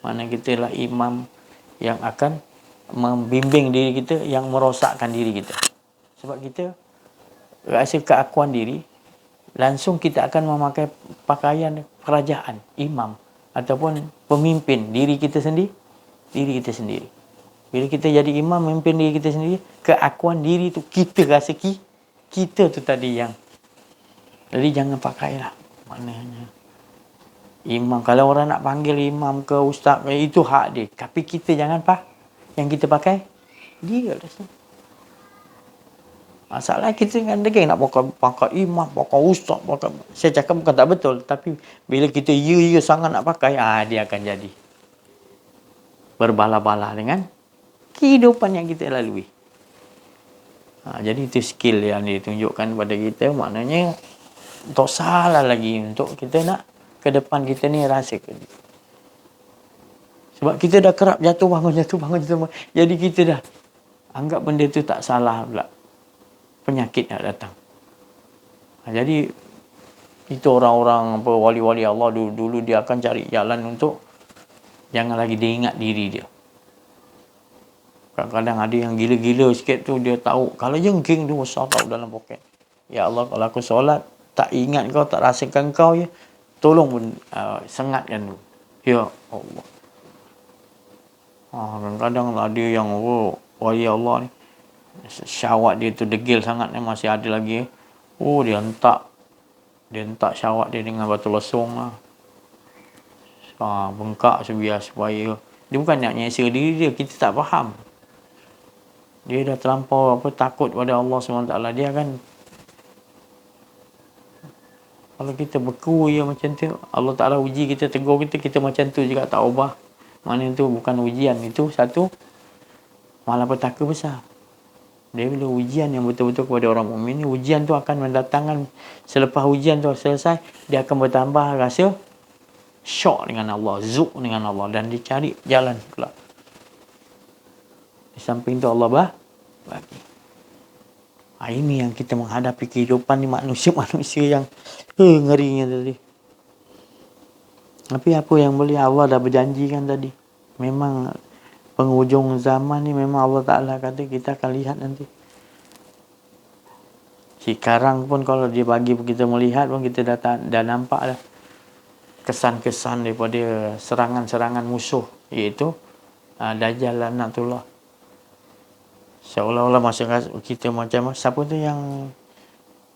Mana kita lah imam yang akan membimbing diri kita, yang merosakkan diri kita. Sebab kita rasa keakuan diri, langsung kita akan memakai pakaian kerajaan, imam ataupun pemimpin diri kita sendiri. Bila kita jadi imam, memimpin diri kita sendiri, keakuan diri tu kita rasa kita tu tadi yang. Jadi jangan pakailah. Maknanya imam, kalau orang nak panggil imam ke ustaz ke, itu hak dia. Tapi kita jangan yang kita pakai dia lah. Masalah kita kan nak pakai imam, pakai ustaz, saya cakap bukan tak betul, tapi bila kita sangat nak pakai, dia akan jadi berbala-bala dengan kehidupan yang kita lalui. Jadi itu skill yang ditunjukkan pada kita, maknanya tak salah lagi untuk kita nak ke depan kita ni rasa ke. Sebab kita dah kerap jatuh bangun. Jadi kita dah anggap benda tu tak salah pula. Penyakit nak datang. Jadi itu orang-orang wali-wali Allah dulu dia akan cari jalan untuk jangan lagi dia ingat diri dia. Kadang-kadang ada yang gila-gila sikit tu, dia tahu kalau jengking tu besar tahu dalam poket. Ya Allah, kalau aku solat tak ingat kau, tak rasakan kau ya, tolong sengatkan tu. Ya Allah. Kadang-kadang ada yang wali Allah ni, syahwat dia tu degil sangat ni, masih ada lagi. Dia hentak syahwat dia dengan batu lesung lah. Bengkak supaya dia bukan nak nyesa diri dia, kita tak faham. Dia dah terlampau takut pada Allah SWT. Dia akan, kalau kita beku macam tu, Allah Ta'ala uji kita, tegur kita macam tu juga tak ubah. Mana itu bukan ujian, itu satu malapetaka besar. Dia bila ujian yang betul-betul kepada orang mukmin ni, ujian tu akan mendatangkan, selepas ujian tu selesai, dia akan bertambah rasa syok dengan Allah, zuk dengan Allah, dan dia cari jalan pula. Di samping tu Allah bagi. Ini yang kita menghadapi kehidupan ni, manusia-manusia yang ngerinya tadi. Tapi apa yang boleh, Allah dah berjanjikan tadi. Memang penghujung zaman ni memang Allah Ta'ala kata kita akan lihat nanti. Sekarang pun kalau dia bagi kita melihat pun, kita dah nampak dah kesan-kesan daripada serangan-serangan musuh, iaitu Dajjal Laknatullah. Seolah-olah masa kita macam, siapa tu yang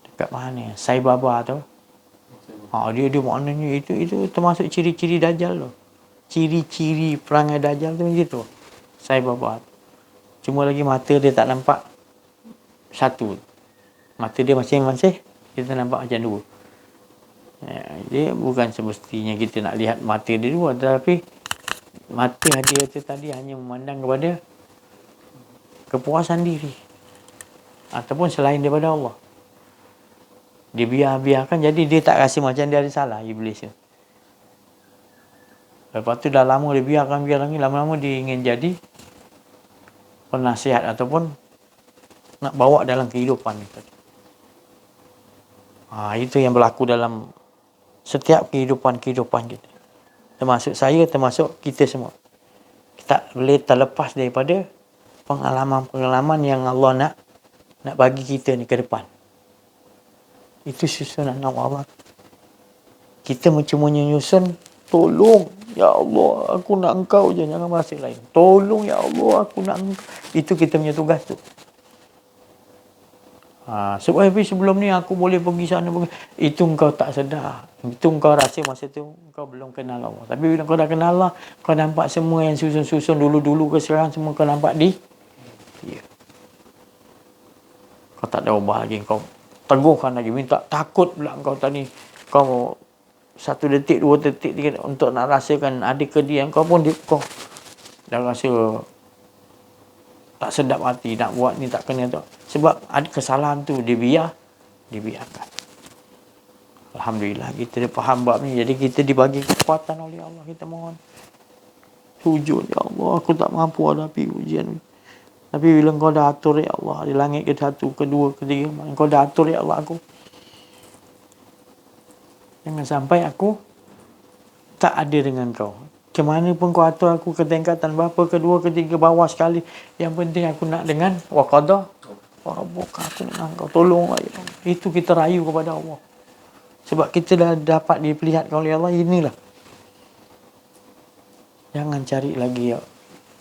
dekat mana ni, Sai Baba tu, dia maknanya itu termasuk ciri-ciri Dajjal tu. ciri-ciri perangai Dajjal tu begitu. Saya bawa. Cuma lagi mata dia tak nampak satu. Mata dia masing-masing kita nampak macam dua. Dia bukan semestinya kita nak lihat mata dia dua, tetapi mata dia tu tadi hanya memandang kepada kepuasan diri ataupun selain daripada Allah. Dia biarkan, jadi dia tak rasa macam dia ada salah, iblis tu. Lepas tu dah lama dia biarkan, lama-lama dia ingin jadi penasihat ataupun nak bawa dalam kehidupan itu. Itu yang berlaku dalam setiap kehidupan kita. Termasuk saya, termasuk kita semua. Kita boleh terlepas daripada pengalaman-pengalaman yang Allah nak bagi kita ni ke depan. Itu susunan Allah. Kita cuma menyusun, tolong ya Allah, aku nak engkau je, jangan bahasa lain. Tolong ya Allah, aku nak engkau. Itu kita punya tugas tu. Sebab sebelum ni aku boleh pergi sana, itu engkau tak sedar. Itu engkau rasa masa tu engkau belum kenal Allah. Tapi bila kau dah kenal Allah, kau nampak semua yang susun-susun dulu-dulu ke sekarang, semua kau nampak dia. Kau tak ada ubah lagi, kau teguhkan lagi, minta takut pula kau tadi. Kau 1 detik, 2 detik untuk nak rasakan ada kedian kau pun kau dah rasa tak sedap hati, nak buat ni tak kena tu. Sebab ada kesalahan tu dibiarkan. Alhamdulillah kita dah faham bab ni. Jadi kita dibagi kekuatan oleh Allah. Kita mohon sujud, ya Allah, aku tak mampu hadapi ujian ni. Tapi bila kau dah atur ya Allah, di langit ke 1, ke 2, ke 3, kau dah atur ya Allah aku. Jangan sampai aku tak ada dengan kau. Ke mana pun kau atur aku, ke tingkatan berapa, ke 2, ke 3, bawah sekali. Yang penting aku nak dengan waqadah wa rabbuka, aku nak kau, tolonglah ya Allah. Itu kita rayu kepada Allah. Sebab kita dah dapat diperlihatkan oleh Allah, inilah. Jangan cari lagi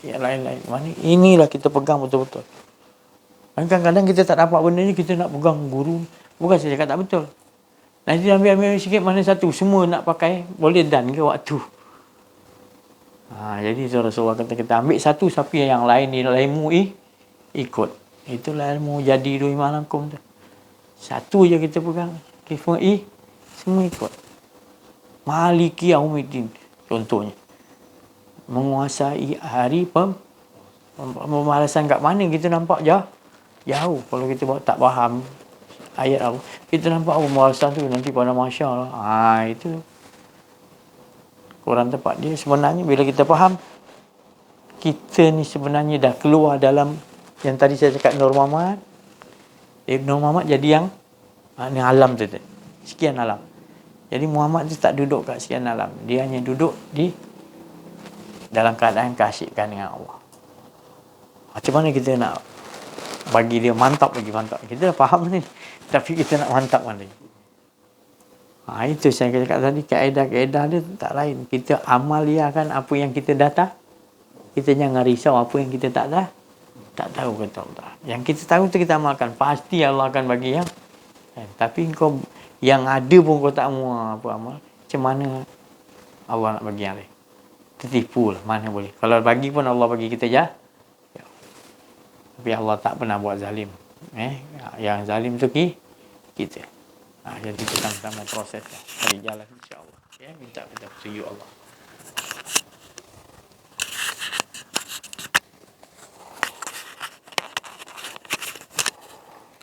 yang lain-lain. Mana inilah kita pegang betul-betul. Kadang-kadang kita tak dapat benda ni, kita nak pegang guru. Bukan saya cakap tak betul. Nanti ambil sikit mana satu, semua nak pakai, boleh dan ke waktu. Jadi Rasulullah kata kita ambil satu, tapi yang lain ni ilmu ikut. Itulah ilmu jadi dua imanakum tu. Satu je kita pegang. Semua ikut. Maliki Yaumiddin contohnya. Menguasai hari pembalasan kat mana kita nampak jauh. Kalau kita tak faham ayat apa, kita nampak pembalasan tu nanti pada mahsyar lah. Itu kurang tepat. Dia sebenarnya bila kita faham, kita ni sebenarnya dah keluar dalam yang tadi saya cakap Nur Muhammad. Nur Muhammad jadi yang ni alam tu. Sekian alam. Jadi Muhammad tu tak duduk kat sekian alam. Dia hanya duduk di dalam keadaan keasyikan dengan Allah. Macam mana kita nak bagi dia mantap lagi mantap? Kita dah faham ni, tapi kita nak mantap lagi. Itu saya cakap tadi, kaedah-kaedah dia tak lain. Kita amaliakan apa yang kita dah. Kita jangan risau apa yang kita tak tahu, kata Allah. Yang kita tahu tu kita amalkan. Pasti Allah akan bagi yang tapi kau yang ada pun kau tak mau apa amal. Macam mana Allah nak bagi yang lain? Tertipu lah, mana boleh. Kalau bagi pun Allah bagi kita je. Tapi Allah tak pernah buat zalim. Yang zalim tu kita. Jadi kita sama proses lah. Cari jalan insya-Allah. Minta kita petunjuk Allah.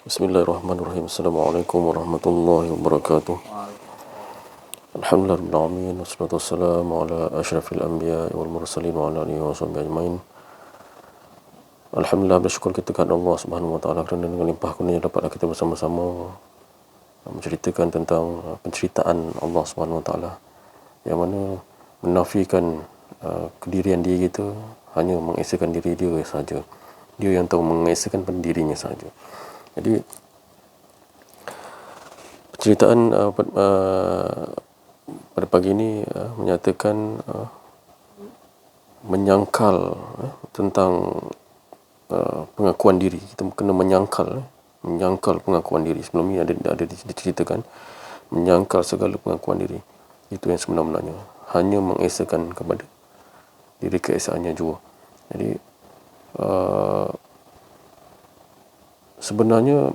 Bismillahirrahmanirrahim. Assalamualaikum warahmatullahi wabarakatuh. Alhamdulillahirrahmanirrahim. Wassalatu wassalamu ala asyrafil anbiya wal mursalin wa ala alihi wa sahbihi ajma'in. Alhamdulillah, bersyukur kita kepada Allah Subhanahu wa taala kerana dengan limpah kurnia dapatlah kita bersama-sama menceritakan tentang penceritaan Allah Subhanahu wa taala yang mana menafikan kedirian dia kita, hanya mengesakan diri dia saja. Dia yang tahu mengesakan pendirinya saja. Jadi penceritaan pada pagi ini menyatakan menyangkal tentang pengakuan diri. Kita kena menyangkal pengakuan diri. Sebelum ini ada diceritakan menyangkal segala pengakuan diri. Itu yang sebenarnya hanya mengesakan kepada diri keesaannya juga. Jadi sebenarnya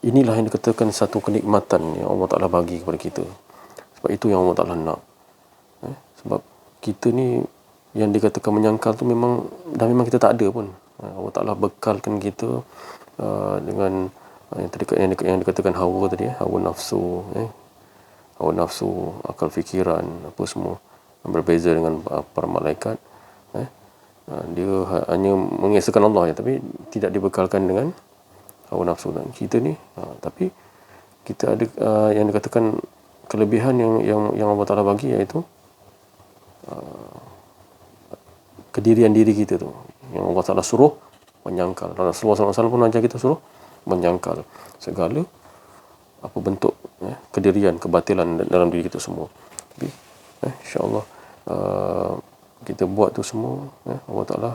inilah yang dikatakan satu kenikmatan yang Allah Ta'ala bagi kepada kita. Sebab itu yang Allah Ta'ala nak. Sebab kita ni yang dikatakan menyangkal tu memang kita tak ada pun. Allah Ta'ala bekalkan kita dengan yang dikatakan hawa tadi, hawa nafsu, hawa nafsu, akal fikiran, apa semua berbeza dengan para malaikat. Dia hanya mengesahkan Allah ya, tapi tidak dibekalkan dengan hawa nafsu. Dan kita ni tapi kita ada yang dikatakan kelebihan yang Allah Ta'ala bagi, iaitu kedirian diri kita tu, yang Allah Ta'ala suruh menyangkal. Rasulullah SAW pun ajar kita suruh menyangkal segala apa bentuk kedirian, kebatilan dalam diri kita semua. Tapi insya-Allah kita buat tu semua, Allah Ta'ala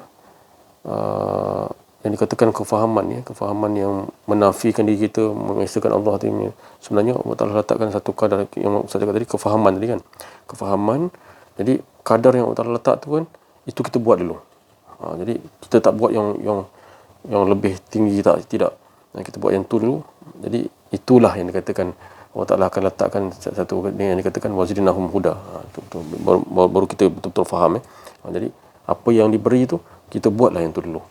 yang dikatakan kefahaman yang menafikan diri kita, mengesahkan Allah tu, sebenarnya Allah Ta'ala letakkan satu kadar yang saya cakap tadi, kefahaman tadi kan, kefahaman. Jadi kadar yang Allah Ta'ala letak tu kan, itu kita buat dulu. Jadi kita tak buat yang lebih tinggi, tidak. Kita buat yang tu dulu. Jadi itulah yang dikatakan Allah Ta'ala akan letakkan satu yang dikatakan wazidnahum huda. Baru kita betul-betul faham. Jadi apa yang diberi itu, kita buatlah yang tu dulu.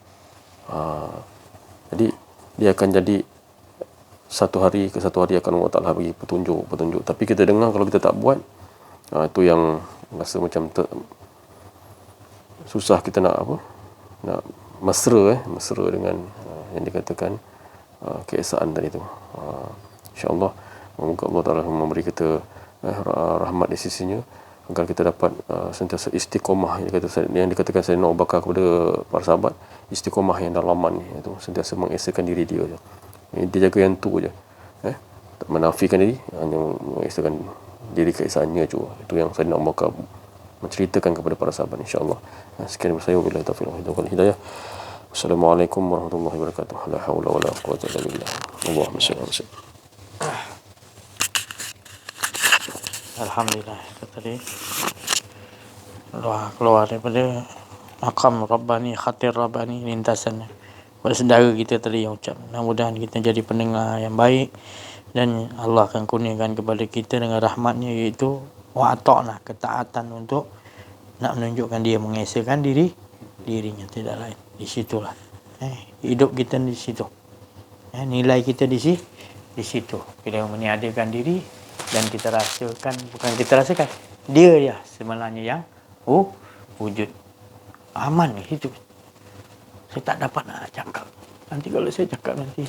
Jadi dia akan jadi satu hari ke satu hari akan Allah Ta'ala bagi petunjuk. Tapi kita dengar, kalau kita tak buat, itu yang rasa macam susah kita nak mesra dengan yang dikatakan keesaan tadi tu. InsyaAllah semoga Allah Ta'ala memberi kita rahmat di sisinya, agar kita dapat sentiasa istiqomah. Yang dikatakan Sayyidina Abu Bakar kepada para sahabat, istiqomah yang dalaman ni, itu sentiasa mengesahkan diri dia je. Dia jaga yang tu je, tak menafikan diri, hanya mengesahkan diri keesaannya je. Itu yang Sayyidina Abu Bakar menceritakan kepada para sahabat, insya-Allah. Sekian dari saya, wabillahi taufiq wal hidayah. Assalamualaikum warahmatullahi wabarakatuh. La haula wala quwwata illa billah. Allahumma shalli ala sayyidina. Alhamdulillah, itu tadi doa keluar daripada makam Rabbani, khatir Rabbani, lintasan pada saudara kita tadi yang ucap. Mudah-mudahan kita jadi pendengar yang baik, dan Allah akan kurniakan kepada kita dengan rahmatnya, iaitu wa'ata'na, ketaatan untuk nak menunjukkan dia, mengesahkan dirinya, tidak lain. Di situlah hidup kita di situ, nilai kita di situ. Kita meniadakan diri dan kita rasakan, bukan kita rasakan, dia sebenarnya yang wujud. Aman di situ. Saya tak dapat nak cakap. Nanti kalau saya cakap, nanti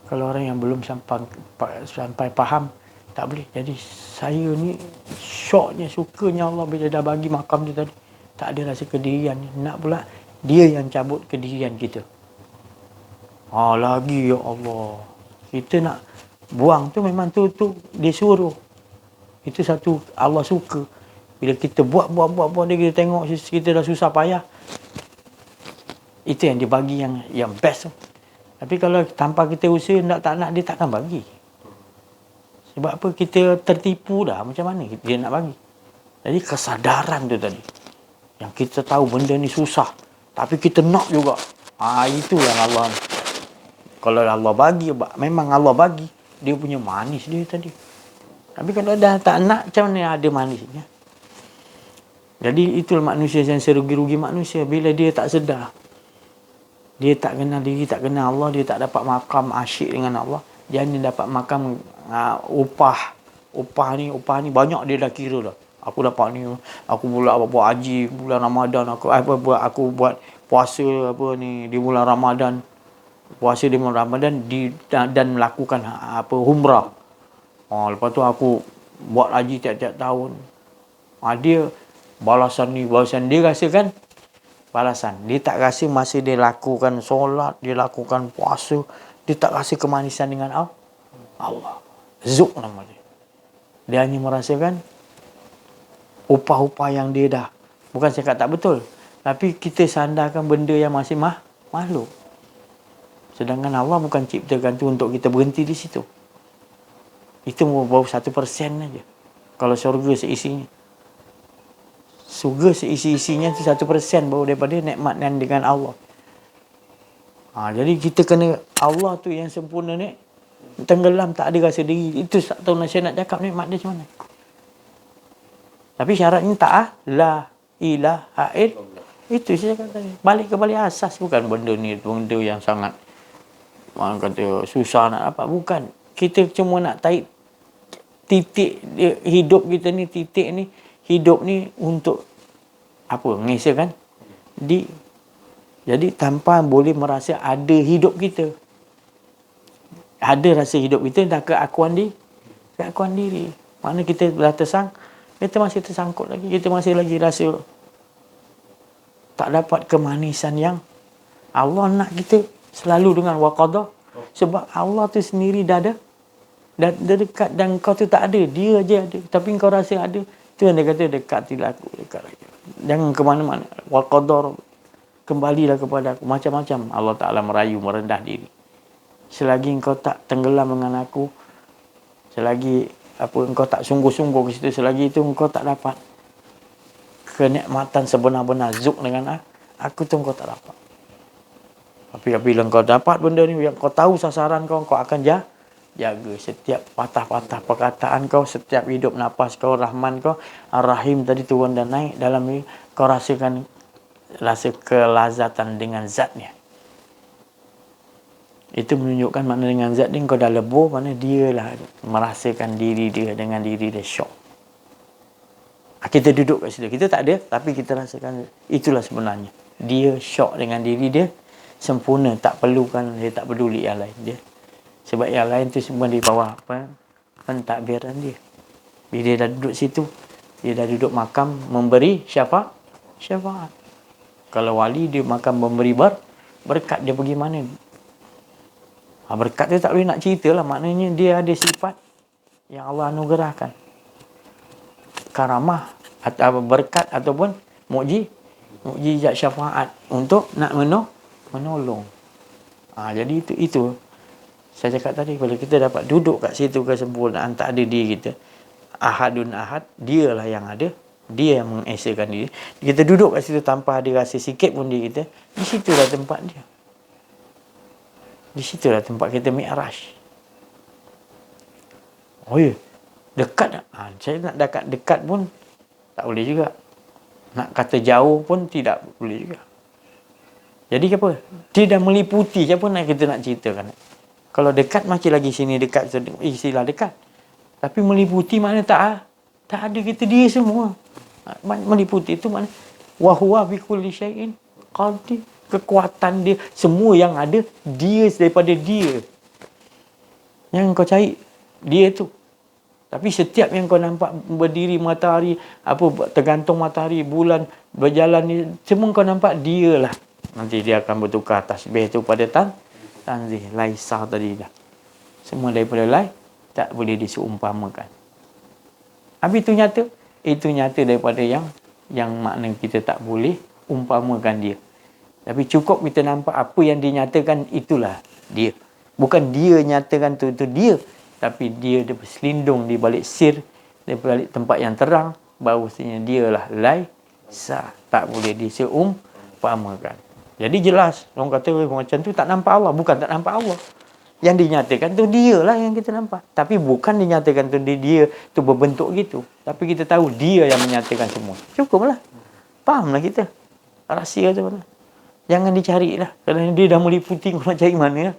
kalau orang yang belum sampai faham, tak boleh. Jadi saya ni syoknya, sukanya Allah bila dah bagi makam tu tadi, tak ada rasa kedirian. Nak pula dia yang cabut kedirian kita. Lagi ya Allah, kita nak buang tu memang tu dia suruh. Itu satu Allah suka. Bila kita buat dia, kita tengok kita dah susah payah, itu yang dia bagi yang best tu. Tapi kalau tanpa kita usaha, tak nak, dia takkan bagi. Sebab apa? Kita tertipu dah, macam mana dia nak bagi. Jadi kesadaran tu tadi, yang kita tahu benda ni susah, tapi kita nak juga. Itu yang Allah. Kalau Allah bagi, memang Allah bagi, dia punya manis dia tadi. Tapi kalau dah tak nak, macam mana ada manisnya? Jadi itulah manusia yang serugi-rugi manusia, bila dia tak sedar. Dia tak kenal diri, tak kenal Allah, dia tak dapat makam asyik dengan Allah. Dia hanya dapat makam upah ni banyak, dia dah kira dah. Aku dapat ni, aku pula buat haji bulan Ramadan, aku buat puasa di bulan Ramadan. Puasa di bulan Ramadan dan melakukan umrah. Lepas tu aku buat haji tiap-tiap tahun. Dia balasan dia rasakan balasan. Dia tak rasa masa dia lakukan solat, dia lakukan puasa, dia tak rasa kemanisan dengan Allah. Zuk nama dia. Dia hanya merasakan upah-upah yang dia dah. Bukan saya kata tak betul, tapi kita sandarkan benda yang masih makhluk. Sedangkan Allah bukan ciptakan tu untuk kita berhenti di situ. Itu baru 1% aja. Kalau syurga seisinya. Surga seisi-isinya tu 1% baru daripada nikmat yang dengan Allah. Jadi kita kena, Allah tu yang sempurna ni, tenggelam tak ada rasa diri. Itu tak tahu saya nak cakap nikmat dia macam mana. Tapi syaratnya la ilaha illallah. Itu saya cakap tadi. Balik asas, bukan benda ni benda yang sangat orang kata susah nak dapat. Bukan. Kita cuma nak tarik titik hidup kita ni, titik ni, hidup ni untuk apa? Mengesahkan jadi tanpa boleh merasa ada hidup kita. Ada rasa hidup kita dah keakuan diri. Mana kita dah kita masih tersangkut lagi. Kita masih lagi rasa tak dapat kemanisan yang Allah nak kita selalu dengan waqadah. Sebab Allah tu sendiri dah ada. Dah dekat dan kau tu tak ada. Dia je ada. Tapi kau rasa ada. Tu yang dia kata dekatilah aku. Dekat lagi. Jangan ke mana-mana. Waqadah. Kembalilah kepada aku. Macam-macam Allah Ta'ala merayu, merendah diri. Selagi engkau tak tenggelam dengan aku, selagi engkau tak sungguh-sungguh ke situ, selagi itu engkau tak dapat kenikmatan sebenar-benar zuk dengan aku tu engkau tak dapat. Tapi bila engkau dapat benda ni, yang kau tahu sasaran kau akan jaga setiap patah-patah perkataan kau, setiap hidup nafas kau. Rahman kau, Ar-Rahim tadi turun dan naik dalam ni, kau rasa kelazatan dengan zatnya. Itu menunjukkan makna dengan zat dia kau dah lebur, mana dia lah merasakan diri dia dengan diri dia syok. Kita duduk kat situ, kita tak ada, tapi kita rasakan itulah sebenarnya. Dia syok dengan diri dia, sempurna, tak perlukan, dia tak peduli yang lain dia. Sebab yang lain tu semua di bawah pentadbiran dia. Bila dia dah duduk situ, dia dah duduk makam memberi syafaat. Kalau wali dia makam memberi berkat, dia pergi mana? Berkat tu tak boleh nak cerita lah. Maknanya dia ada sifat yang Allah anugerahkan. Karamah atau berkat ataupun mukjizat syafaat untuk nak menolong. Jadi itu saya cakap tadi, kalau kita dapat duduk kat situ kesempurnaan, tak ada diri kita. Ahadun ahad, dialah yang ada. Dia yang mengesahkan diri. Kita duduk kat situ tanpa ada rasa sikit pun diri kita. Di situlah tempat dia. Di situlah tempat kita mi'raj. Oh ya, dekat tak? Saya nak dekat pun tak boleh juga. Nak kata jauh pun tidak boleh juga. Jadi apa? Dia dah meliputi. Siapa nak kita nak ceritakan? Kalau dekat macam lagi sini dekat, istilah dekat. Tapi meliputi mana tak ada kita dia semua. Meliputi itu mana? Wa huwa bi kulli syai'in qadir. Kekuatan dia, semua yang ada, dia daripada dia. Yang kau cari, dia tu. Tapi setiap yang kau nampak berdiri matahari, tergantung matahari, bulan, berjalan ni, semua kau nampak dia lah. Nanti dia akan bertukar tasbih tu pada tanzih, laisah tadi dah. Semua daripada lai, tak boleh diseumpamakan. Habis itu nyata? Itu nyata daripada yang makna kita tak boleh umpamakan dia. Tapi cukup kita nampak apa yang dinyatakan, itulah dia. Bukan dia nyatakan tu dia. Tapi dia berselindung di balik sir, di balik tempat yang terang. Bahawasanya dialah laisa, tak boleh diseumpamakan. Jadi jelas, orang kata macam tu tak nampak Allah. Bukan tak nampak Allah. Yang dinyatakan tu dialah yang kita nampak. Tapi bukan dinyatakan tu dia tu berbentuk gitu. Tapi kita tahu dia yang menyatakan semua. Cukuplah. Fahamlah kita. Rahsia tu mana. Jangan dicarilah. Kerana dia dah meliputi, kau nak cari mana?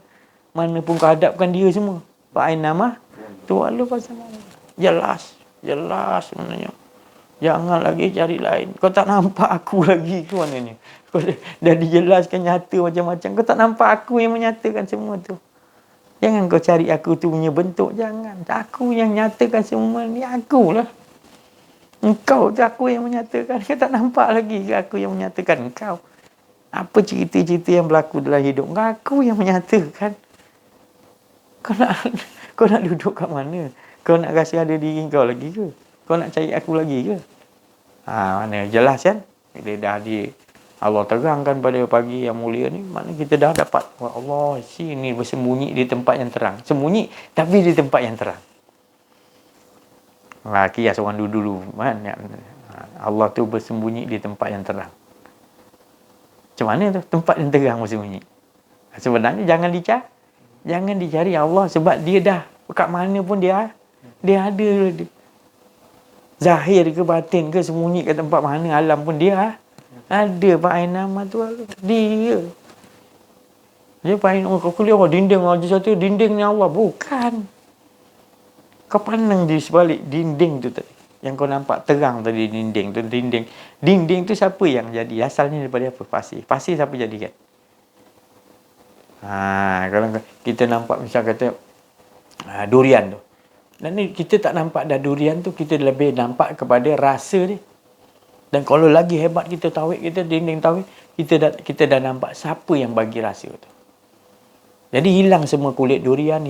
Mana pun kau hadapkan dia semua. Fa'ain nama tu Allah pasal jelas sebenarnya. Jangan lagi cari lain. Kau tak nampak aku lagi ke mana ni? Kau dah dijelaskan nyata macam-macam. Kau tak nampak aku yang menyatakan semua tu. Jangan kau cari aku tu punya bentuk. Jangan. Aku yang nyatakan semua ni, akulah. Engkau tu aku yang menyatakan. Kau tak nampak lagi ke aku yang menyatakan engkau? Apa cerita-cerita yang berlaku dalam hidup kau? Aku yang menyatakan. Kau nak duduk kat mana? Kau nak rasa ada diri kau lagi ke? Kau nak cari aku lagi ke? Mana jelas kan? Bila dah Allah terangkan pada pagi yang mulia ni, makna kita dah dapat. Allah, sini bersembunyi di tempat yang terang. Sembunyi tapi di tempat yang terang. Kias orang dulu. Allah tu bersembunyi di tempat yang terang. Macam mana tu? Tempat yang terang bersembunyi. Sebenarnya jangan dicari Allah, sebab dia dah kat mana pun dia ada. Zahir ke batin ke, sembunyi kat tempat mana alam pun dia ada. Pak Ainama tu dia. Dia paling kau kuliah dinding aja satu, dinding ni Allah. Bukan. Kau pandang di sebalik dinding tu tadi. Yang kau nampak terang tadi, dinding tu. Dinding tu siapa yang jadi? Asalnya daripada apa? Pasir. Pasir siapa jadikan? Kalau kita nampak misal kata durian tu. Dan ni kita tak nampak dah durian tu, kita lebih nampak kepada rasa dia. Dan kalau lagi hebat kita tawik, kita dinding tawik, kita dah nampak siapa yang bagi rasa tu. Jadi hilang semua kulit durian,